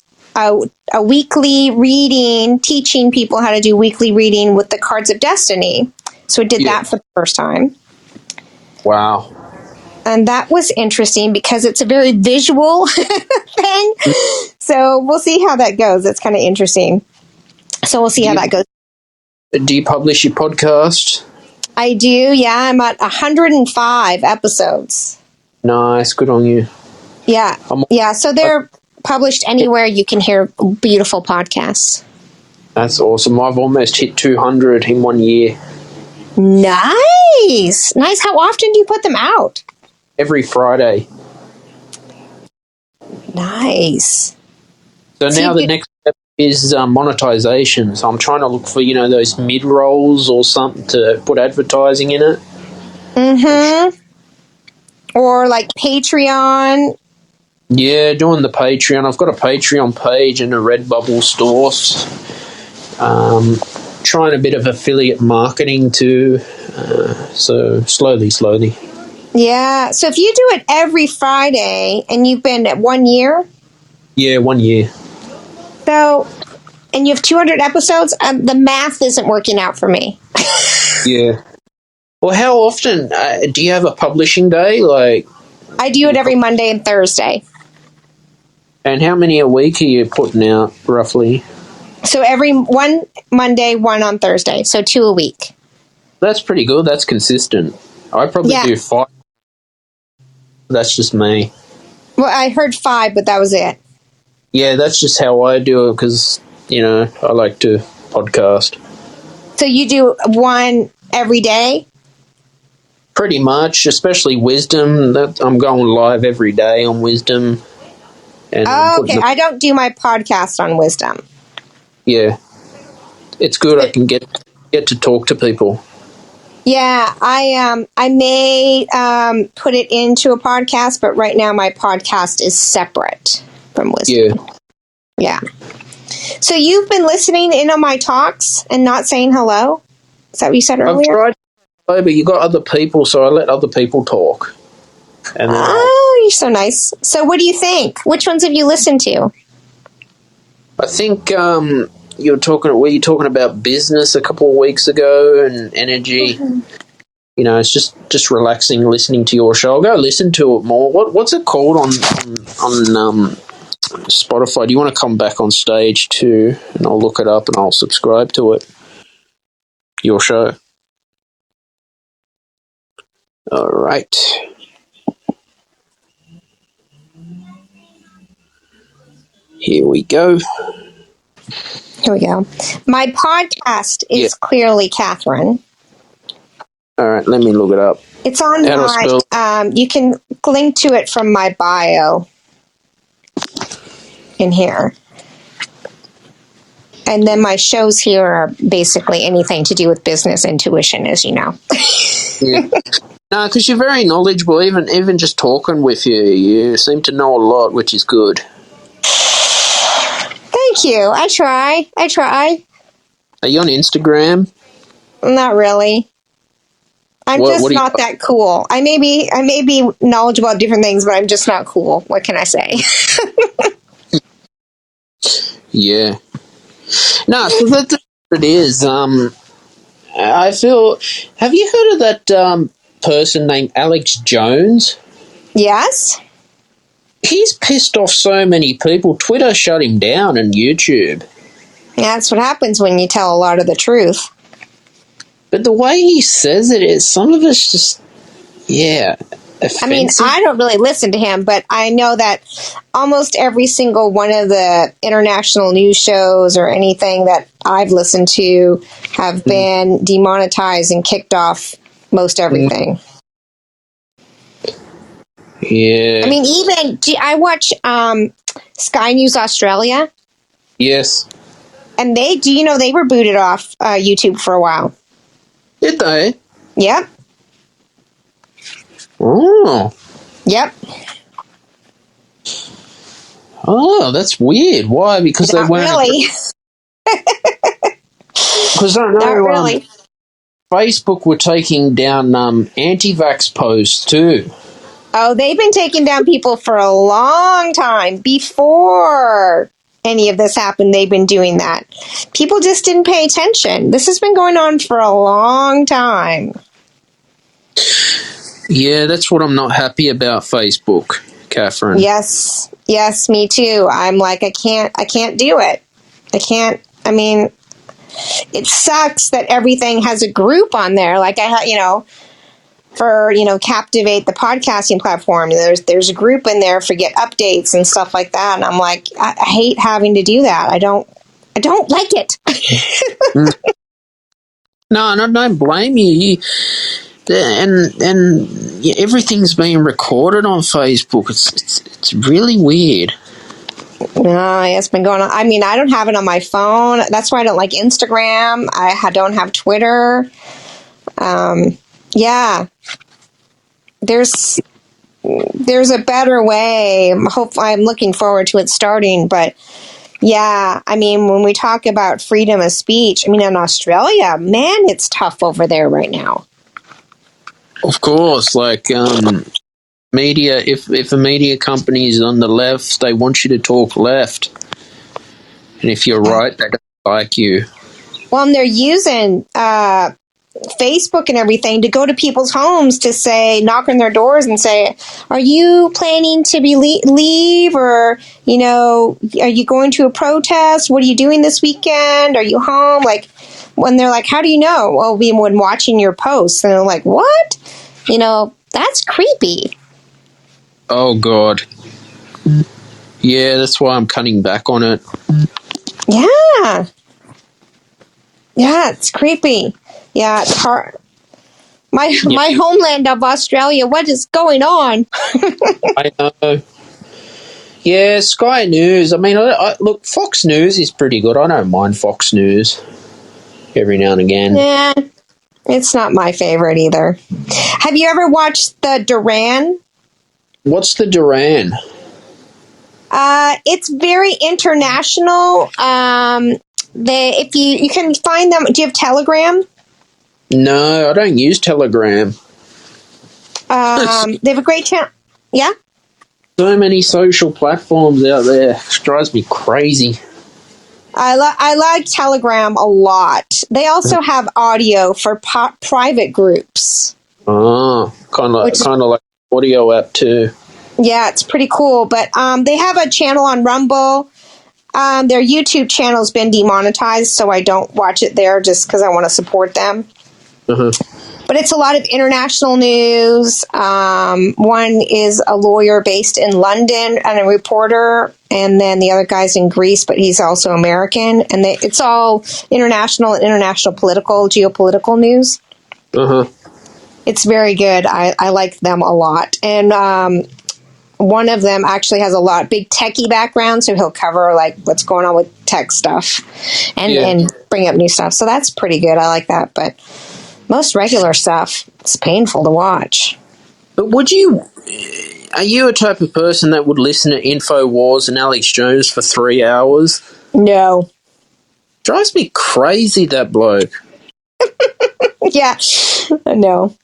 weekly reading, teaching people how to do weekly reading with the cards of destiny. So I did that for the first time. Wow. And that was interesting because it's a very visual thing. So we'll see how that goes. It's kind of interesting. So we'll see how that goes. Do you publish your podcast? I do, yeah. I'm at 105 episodes. Nice. Good on you. Yeah. Yeah. So they're published anywhere you can hear beautiful podcasts. That's awesome. I've almost hit 200 in 1 year. Nice. Nice. How often do you put them out? Every Friday. Nice. So now the next step is monetization. So I'm trying to look for, those mid-rolls or something to put advertising in it. Mm-hmm. Or like Patreon. Yeah, doing the Patreon. I've got a Patreon page and a Redbubble store. Trying a bit of affiliate marketing too. So slowly. Yeah. So if you do it every Friday and you've been at 1 year? Yeah, 1 year. So, and you have 200 episodes? The math isn't working out for me. Yeah. Well, how often do you have a publishing day? Like, I do it every Monday and Thursday. And how many a week are you putting out, roughly? So every one Monday, one on Thursday. So 2 a week. That's pretty good. That's consistent. I probably do 5. That's just me. Well, I heard 5, but that was it. Yeah, that's just how I do it because, I like to podcast. So you do one every day? Pretty much, especially Wisdom. I'm going live every day on Wisdom. And okay. I don't do my podcast on Wisdom. Yeah. It's good. I can get to talk to people. Yeah, I may put it into a podcast, but right now my podcast is separate from Wisdom. Yeah. So you've been listening in on my talks and not saying hello? Is that what you said earlier? I've tried, but you got other people, so I let other people talk. And you're so nice. So what do you think? Which ones have you listened to? I think were you talking about business a couple of weeks ago and energy? it's just relaxing listening to your show. I'll go listen to it more. What's it called on Spotify? Do you want to come back on stage too? And I'll look it up and I'll subscribe to it. Your show. All right. Here we go. Here we go. My podcast is clearly Catherine. All right, let me look it up. It's on my. You can link to it from my bio in here. And then my shows here are basically anything to do with business intuition, as you know. Yeah. No, because you're very knowledgeable. Even just talking with you, you seem to know a lot, which is good. Thank you. I try. Are you on Instagram? Not really. I'm just not that cool. I may be knowledgeable about different things, but I'm just not cool. What can I say? Yeah. No, so that's what it is. I feel. Have you heard of that person named Alex Jones? Yes. He's pissed off so many people. Twitter shut him down, and YouTube. Yeah, that's what happens when you tell a lot of the truth. But the way he says it is, some of it's just, offensive. I mean, I don't really listen to him, but I know that almost every single one of the international news shows or anything that I've listened to have been demonetized and kicked off most everything. Yeah. I mean, even, I watch Sky News Australia. Yes. And they were booted off YouTube for a while. Did they? Yep. Oh. Yep. Oh, that's weird. Why? Because they weren't. Really. Because I know Not really. Facebook were taking down anti-vax posts too. Oh, they've been taking down people for a long time. Before any of this happened, they've been doing that. People just didn't pay attention. This has been going on for a long time. Yeah, that's what I'm not happy about Facebook, Catherine. Yes, me too. I'm like, I can't do it. I mean, it sucks that everything has a group on there. Like for Captivate, the podcasting platform, there's a group in there for get updates and stuff like that, and I'm like, I hate having to do that. I don't like it. No, I don't blame you. And everything's being recorded on Facebook. It's really weird. No, it's been going on. I mean, I don't have it on my phone. That's why I don't like Instagram. I don't have Twitter. Yeah. There's a better way. I'm looking forward to it starting, but yeah, I mean, when we talk about freedom of speech, I mean, in Australia, man, it's tough over there right now. Of course, like media, if a media company is on the left, they want you to talk left. And if you're right, they don't like you. Well, and they're using Facebook and everything to go to people's homes to say, knock on their doors and say, are you planning to leave? Or, are you going to a protest? What are you doing this weekend? Are you home? Like, when they're like, how do you know? Well, when watching your posts. And they're like, what? That's creepy. Oh, God. Yeah, that's why I'm cutting back on it. Yeah. Yeah, it's creepy. Yeah, it's hard. My homeland of Australia, what is going on? I know. Yeah, Sky News. I mean, look, Fox News is pretty good. I don't mind Fox News every now and again. Yeah, it's not my favorite either. Have you ever watched the Duran? What's the Duran? It's very international. If you can find them, do you have Telegram? No, I don't use Telegram. They have a great channel. Yeah? So many social platforms out there. It drives me crazy. I like Telegram a lot. They also have audio for private groups. Oh, kind of Which is- like audio app too. Yeah, it's pretty cool. But they have a channel on Rumble. Their YouTube channel's been demonetized, so I don't watch it there just because I want to support them. Uh-huh. But it's a lot of international news. One is a lawyer based in London and a reporter, and then the other guy's in Greece, but he's also American. And it's all international and international geopolitical news. Uh-huh. It's very good. I like them a lot. And one of them actually has a big techie background, so he'll cover like what's going on with tech stuff and bring up new stuff. So that's pretty good. I like that. But most regular stuff, it's painful to watch. But are you a type of person that would listen to InfoWars and Alex Jones for 3 hours? No. Drives me crazy, that bloke. Yeah. No,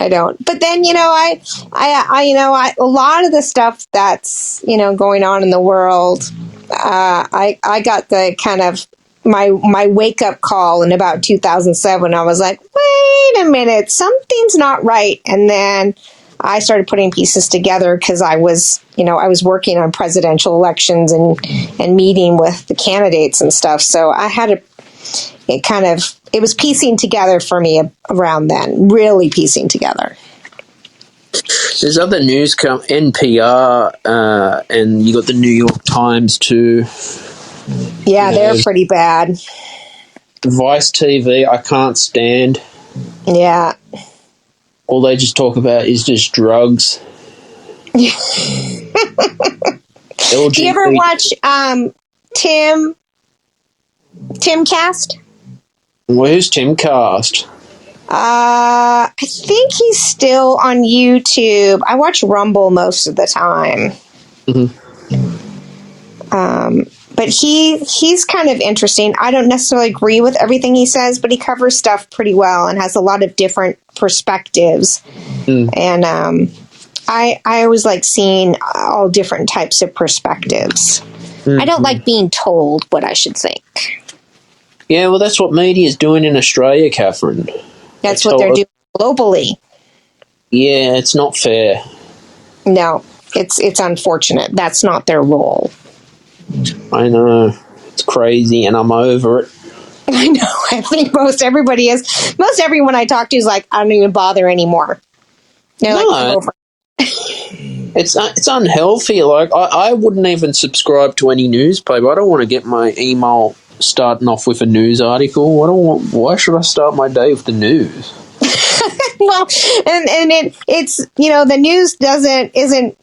I don't. But then, I a lot of the stuff that's, going on in the world, I got the kind of my wake up call in about 2007. I was like, wait a minute, something's not right. And then I started putting pieces together because I was working on presidential elections and meeting with the candidates and stuff. So I had it was piecing together for me around then, really piecing together. There's other news NPR, and you got the New York Times too. Yeah, they're pretty bad. Vice TV, I can't stand. Yeah. All they just talk about is just drugs. Do you ever watch Timcast? Where's Timcast? I think he's still on YouTube. I watch Rumble most of the time. Mm-hmm. But he's kind of interesting. I don't necessarily agree with everything he says, but he covers stuff pretty well and has a lot of different perspectives. And I always like seeing all different types of perspectives. I don't like being told what I should think. Yeah, well, that's what media is doing in Australia, Catherine. That's what they're doing globally. Yeah, it's not fair. No, it's unfortunate. That's not their role. I know. It's crazy, and I'm over it. I know. I think most everybody is. Most everyone I talk to is like, I don't even bother anymore. They're like, I'm over it. It's unhealthy. Like, I wouldn't even subscribe to any newspaper. I don't want to get my email starting off with a news article. Why should I start my day with the news? Well, and it's the news isn't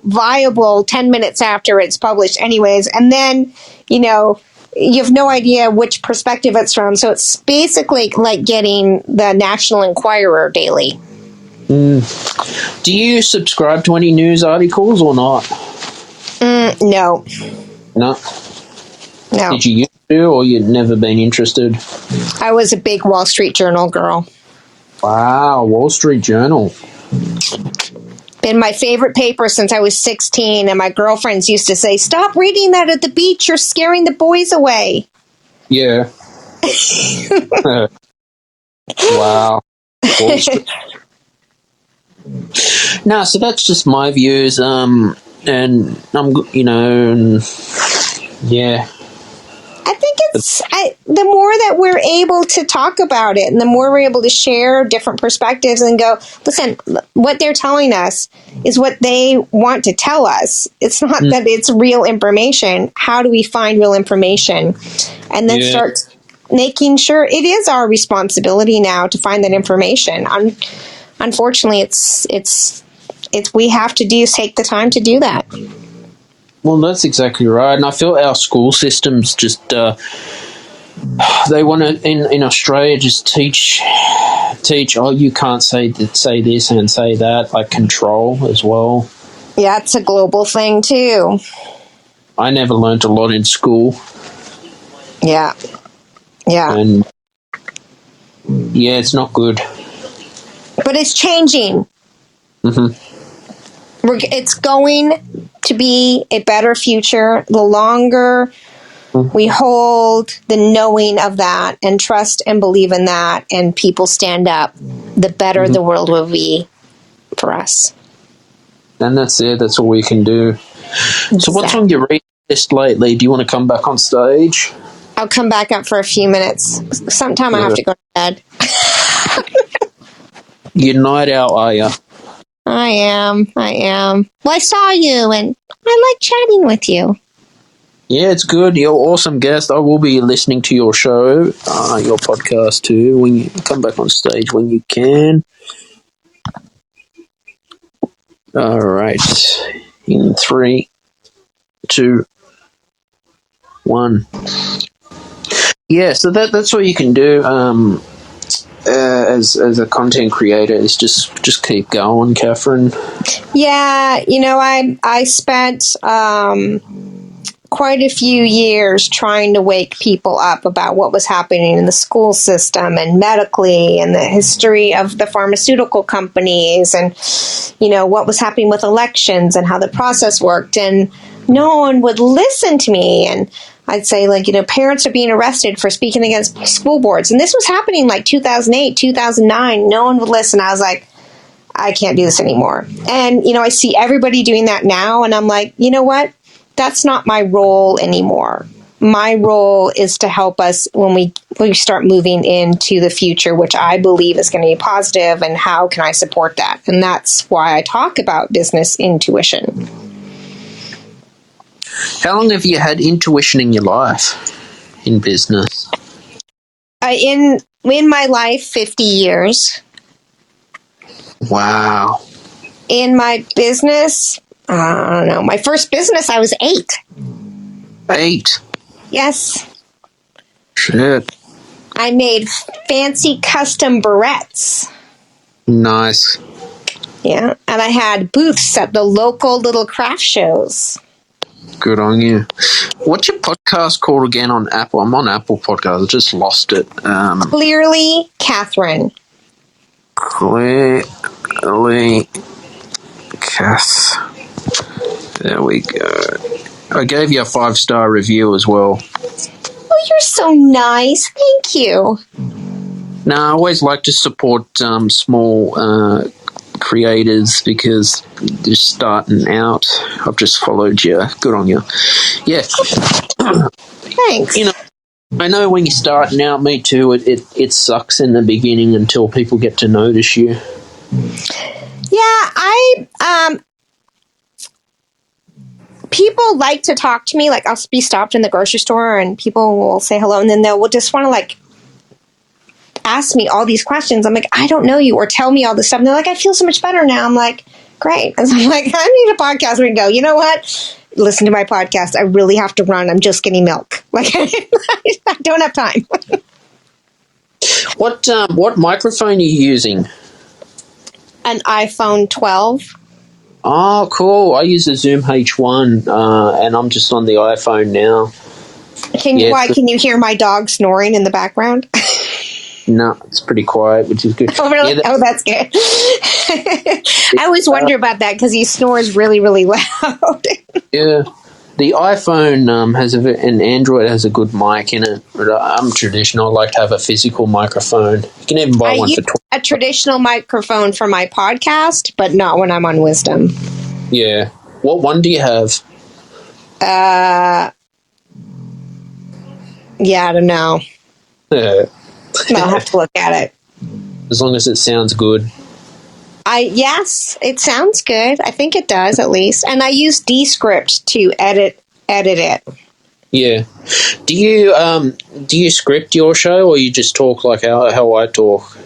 viable 10 minutes after it's published anyways, and then you have no idea which perspective it's from, so it's basically like getting the National Enquirer daily. Do you subscribe to any news articles or not? No. Did you used to, or you'd never been interested? I was a big Wall Street Journal girl. Wow, Wall Street Journal. Been my favorite paper since I was 16, and my girlfriends used to say, "Stop reading that at the beach, you're scaring the boys away." Yeah. Wow. Wall Street. No, so that's just my views, and I'm, yeah. I think the more that we're able to talk about it and the more we're able to share different perspectives and go, listen, what they're telling us is what they want to tell us. It's not that it's real information. How do we find real information? And then start making sure it is our responsibility now to find that information. Unfortunately, it's we have to take the time to do that. Well, that's exactly right, and I feel our school systems just they want to in Australia just teach. Oh, you can't say this and say that, like control as well. Yeah, it's a global thing too. I never learnt a lot in school. Yeah, and it's not good. But it's changing. Mm-hmm. It's going to be a better future the longer we hold the knowing of that and trust and believe in that, and people stand up the better the world will be for us. And that's it. That's all we can do. So what's on your read list lately? Do you want to come back on stage? I'll come back up for a few minutes. Sometime I have to go to bed. You're night owl, are you? I am. Well, I saw you, and I like chatting with you. Yeah, it's good. You're an awesome guest. I will be listening to your show, your podcast too, when you come back on stage when you can. All right. In 3, 2, 1. Yeah, so that's what you can do as a content creator is just keep going, Catherine. Yeah, I spent quite a few years trying to wake people up about what was happening in the school system and medically and the history of the pharmaceutical companies and, what was happening with elections and how the process worked. And no one would listen to me. And I'd say, parents are being arrested for speaking against school boards. And this was happening 2008, 2009. No one would listen. I was like, I can't do this anymore. And, I see everybody doing that now. And I'm like, you know what? That's not my role anymore. My role is to help us when we start moving into the future, which I believe is going to be positive, and how can I support that? And that's why I talk about business intuition. How long have you had intuition in your life, in business? In my life, 50 years. Wow. In my business, I don't know. My first business, I was 8. 8? Yes. Shit. I made fancy custom barrettes. Nice. Yeah. And I had booths at the local little craft shows. Good on you. What's your podcast called again on Apple? I'm on Apple Podcast. I just lost it. Clearly, Catherine. Clearly, Cass. There we go. I gave you a 5-star review as well. Oh, you're so nice. Thank you. No, I always like to support small creators because they're starting out. I've just followed you. Good on you. Yeah. Thanks. I know when you're starting out, me too, it sucks in the beginning until people get to notice you. Yeah, people like to talk to me. Like, I'll be stopped in the grocery store and people will say hello, and then they'll just want to ask me all these questions. I'm like, I don't know you, or tell me all this stuff. And they're like, I feel so much better now. I'm like, great. And so I'm like, I need a podcast. We go, you know what? Listen to my podcast. I really have to run. I'm just getting milk. I don't have time. What microphone are you using? An iPhone 12. Oh, cool. I use a Zoom H1, and I'm just on the iPhone now. Can you hear my dog snoring in the background? No, it's pretty quiet, which is good. Oh, really? Yeah, that's good. I always wonder about that because he snores really, really loud. Yeah. The iPhone and Android has a good mic in it, but I'm traditional. I like to have a physical microphone. You can even buy one for a traditional microphone for my podcast, but not when I'm on Wisdom. Yeah. What one do you have? Yeah, I don't know. I'll have to look at it. As long as it sounds good. Yes, it sounds good. I think it does, at least. And I use Descript to edit it. Yeah. Do you script your show, or you just talk like how I talk?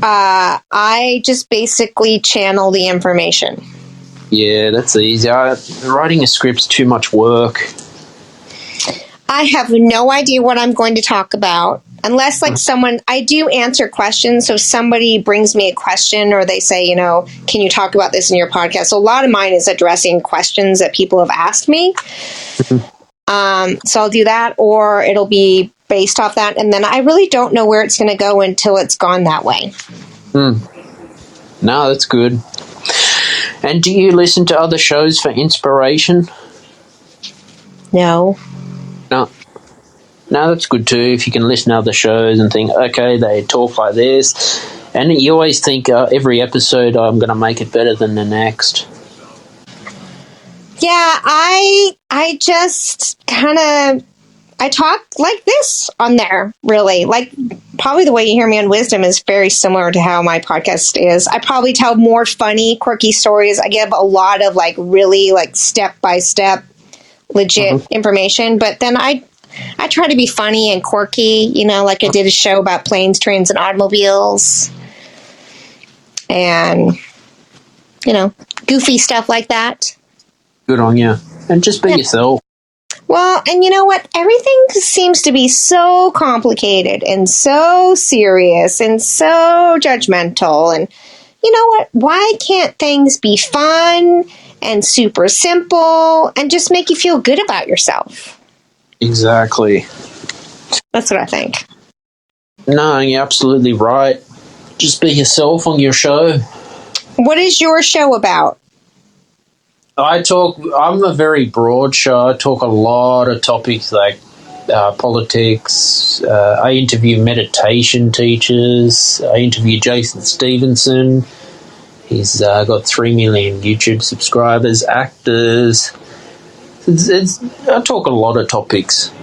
I just basically channel the information. Yeah, that's easy. Writing a script's too much work. I have no idea what I'm going to talk about. Unless, I do answer questions. So if somebody brings me a question or they say, can you talk about this in your podcast? So a lot of mine is addressing questions that people have asked me. So I'll do that, or it'll be based off that. And then I really don't know where it's going to go until it's gone that way. No, that's good. And do you listen to other shows for inspiration? No. No, that's good too. If you can listen to other shows and think, okay, they talk like this, And you always think every episode I'm going to make it better than the next. Yeah, I just kind of, I talk like this on there, really. Like, probably the way you hear me on Wisdom is very similar to how my podcast is. I probably tell more funny, quirky stories. I give a lot of, like, really, like, step-by-step, legit information. But then I try to be funny and quirky, you know, like I did a show about planes, trains, and automobiles. And, you know, goofy stuff like that. Good on you. And just be yourself. Well, and you know what? Everything seems to be so complicated and so serious and so judgmental. And you know what? Why can't things be fun and super simple and just make you feel good about yourself? Exactly. That's what I think. No, you're absolutely right. Just be yourself on your show. What is your show about? I'm a very broad show. I talk a lot of topics like politics. I interview meditation teachers. I interview Jason Stevenson. He's got 3 million YouTube subscribers, actors. I talk a lot of topics.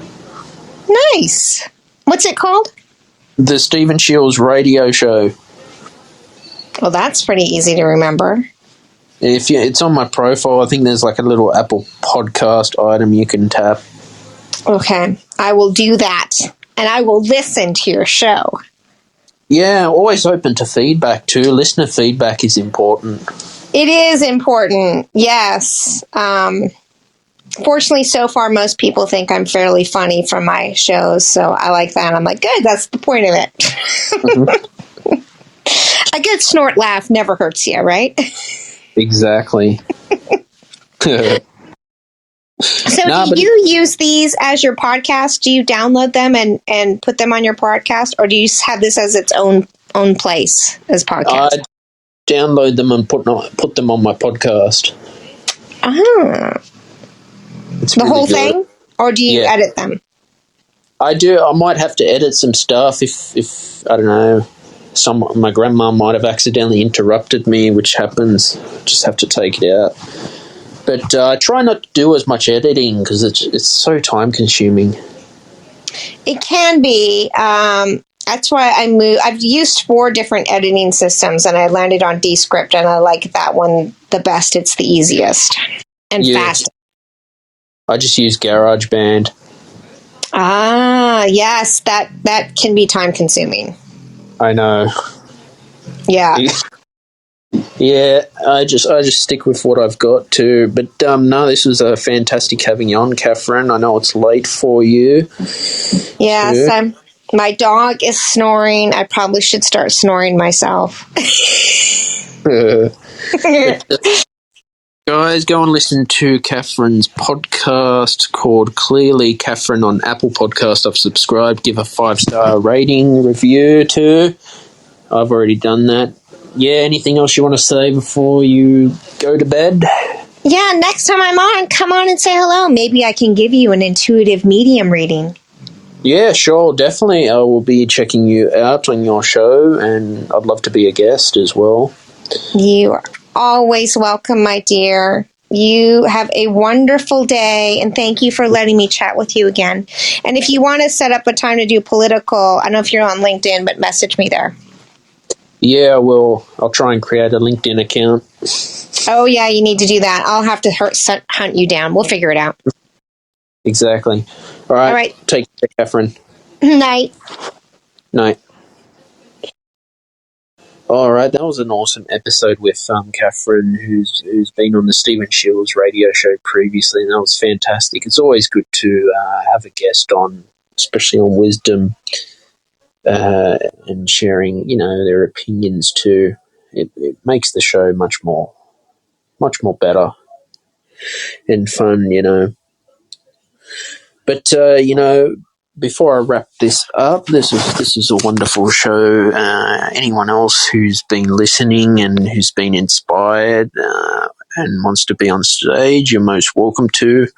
Nice. What's it called? The Stephen Shields Radio Show. Well, that's pretty easy to remember. It's on my profile. I think there's like a little Apple podcast item you can tap. Okay, I will do that, and I will listen to your show. Yeah, always open to feedback too. Listener feedback is important. It is important, yes. Fortunately, so far, most people think I'm fairly funny from my shows, so I like that. I'm like, good, that's the point of it. Mm-hmm. A good snort laugh never hurts you, right? Exactly. So do you use these as your podcast? Do you download them and put them on your podcast, or do you have this as its own place as podcast? I download them and put them on my podcast. Ah. It's the really whole good. thing? Or do you edit them? I do. I might have to edit some stuff if I don't know, my grandma might have accidentally interrupted me, which happens. Just have to take it out. But I try not to do as much editing because it's so time consuming. It can be. That's why I've used 4 different editing systems, and I landed on Descript, and I like that one the best. It's the easiest and fast. I just use GarageBand. Ah, yes, that can be time consuming. I know. Yeah. Yeah, I just stick with what I've got too. But no, this was fantastic having you on, Catherine. I know it's late for you. Yes, my dog is snoring. I probably should start snoring myself. Guys, go and listen to Catherine's podcast called Clearly Catherine on Apple Podcast. I've subscribed. Give a 5-star rating review too. I've already done that. Yeah, anything else you want to say before you go to bed? Yeah, next time I'm on, come on and say hello. Maybe I can give you an intuitive medium reading. Yeah, sure, definitely. I will be checking you out on your show, and I'd love to be a guest as well. You are always welcome, my dear. You have a wonderful day, and thank you for letting me chat with you again. And if you want to set up a time to do political, I don't know if you're on LinkedIn, but message me there. Yeah, well, I'll try and create a LinkedIn account. Oh, yeah, you need to do that. I'll have to hunt you down. We'll figure it out. Exactly. All right. Take care, Catherine. Night. Night. All right, that was an awesome episode with Catherine, who's been on the Stephen Shields radio show previously, and that was fantastic. It's always good to have a guest on, especially on wisdom, and sharing, their opinions too. It makes the show much more better and fun, But before I wrap this up, this is a wonderful show. Anyone else who's been listening and who's been inspired and wants to be on stage, you're most welcome to.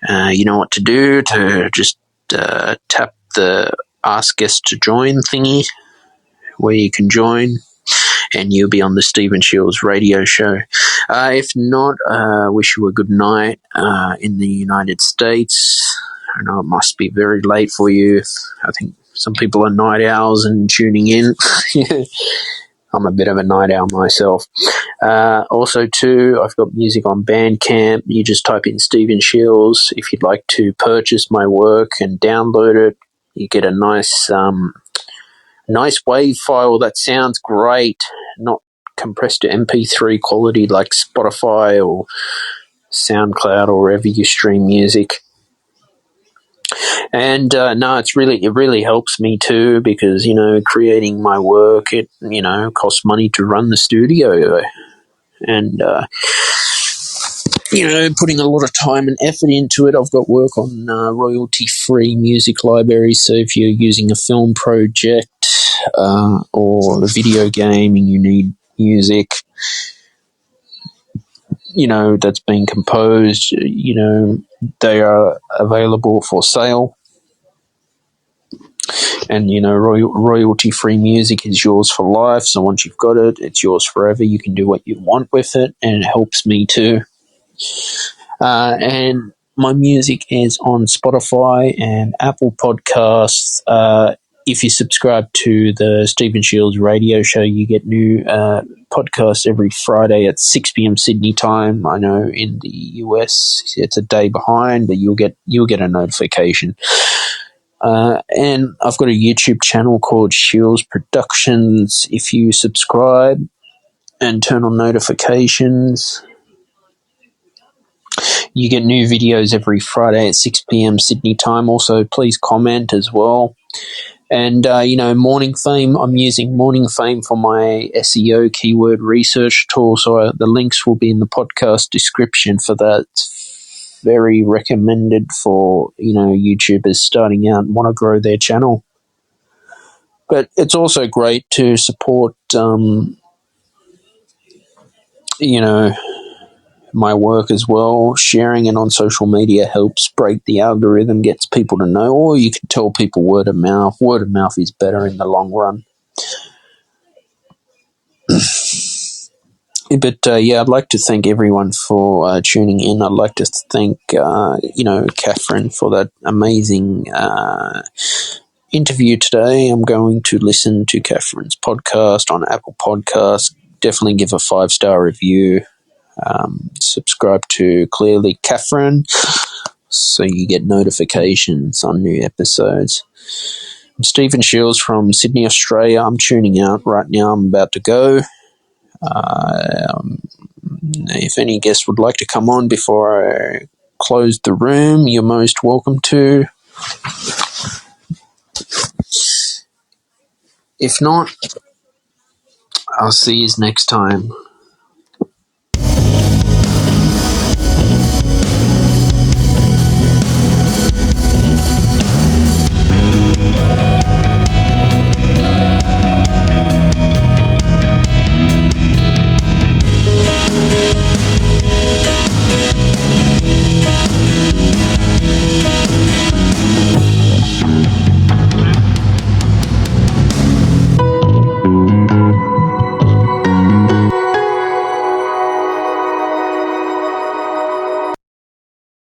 You know what to do, to just tap the Ask Guest to Join thingy where you can join, and you'll be on the Stephen Shields radio show. If not, wish you a good night in the United States. I know it must be very late for you. I think some people are night owls and tuning in. I'm a bit of a night owl myself. Also, too, I've got music on Bandcamp. You just type in Stephen Shields. If you'd like to purchase my work and download it, you get a nice WAV file that sounds great, not compressed to MP3 quality like Spotify or SoundCloud or wherever you stream music. And no, it really helps me too, because creating my work, it costs money to run the studio, and putting a lot of time and effort into it. I've got work on royalty-free music libraries, so if you're using a film project or a video game and you need music, that's being composed, they are available for sale. And, royalty-free music is yours for life. So once you've got it, it's yours forever. You can do what you want with it, and it helps me too. And my music is on Spotify and Apple Podcasts. If you subscribe to the Stephen Shields radio show, you get new podcasts every Friday at 6 p.m. Sydney time. I know in the US it's a day behind, but you'll get a notification. And I've got a YouTube channel called Shields Productions. If you subscribe and turn on notifications, you get new videos every Friday at 6 p.m. Sydney time. Also, please comment as well. And, Morningfame, I'm using Morningfame for my SEO keyword research tool. So the links will be in the podcast description for that. Very recommended for, YouTubers starting out and want to grow their channel. But it's also great to support, my work as well. Sharing it on social media helps break the algorithm, gets people to know, or you can tell people word of mouth. Word of mouth is better in the long run. But I'd like to thank everyone for tuning in. I'd like to thank Catherine for that amazing interview today. I'm going to listen to Catherine's podcast on Apple Podcasts. Definitely give a 5-star review. Subscribe to Clearly Catherine so you get notifications on new episodes. I'm Stephen Shields from Sydney, Australia. I'm tuning out right now. I'm about to go. If any guests would like to come on before I close the room, you're most welcome to. If not, I'll see you next time.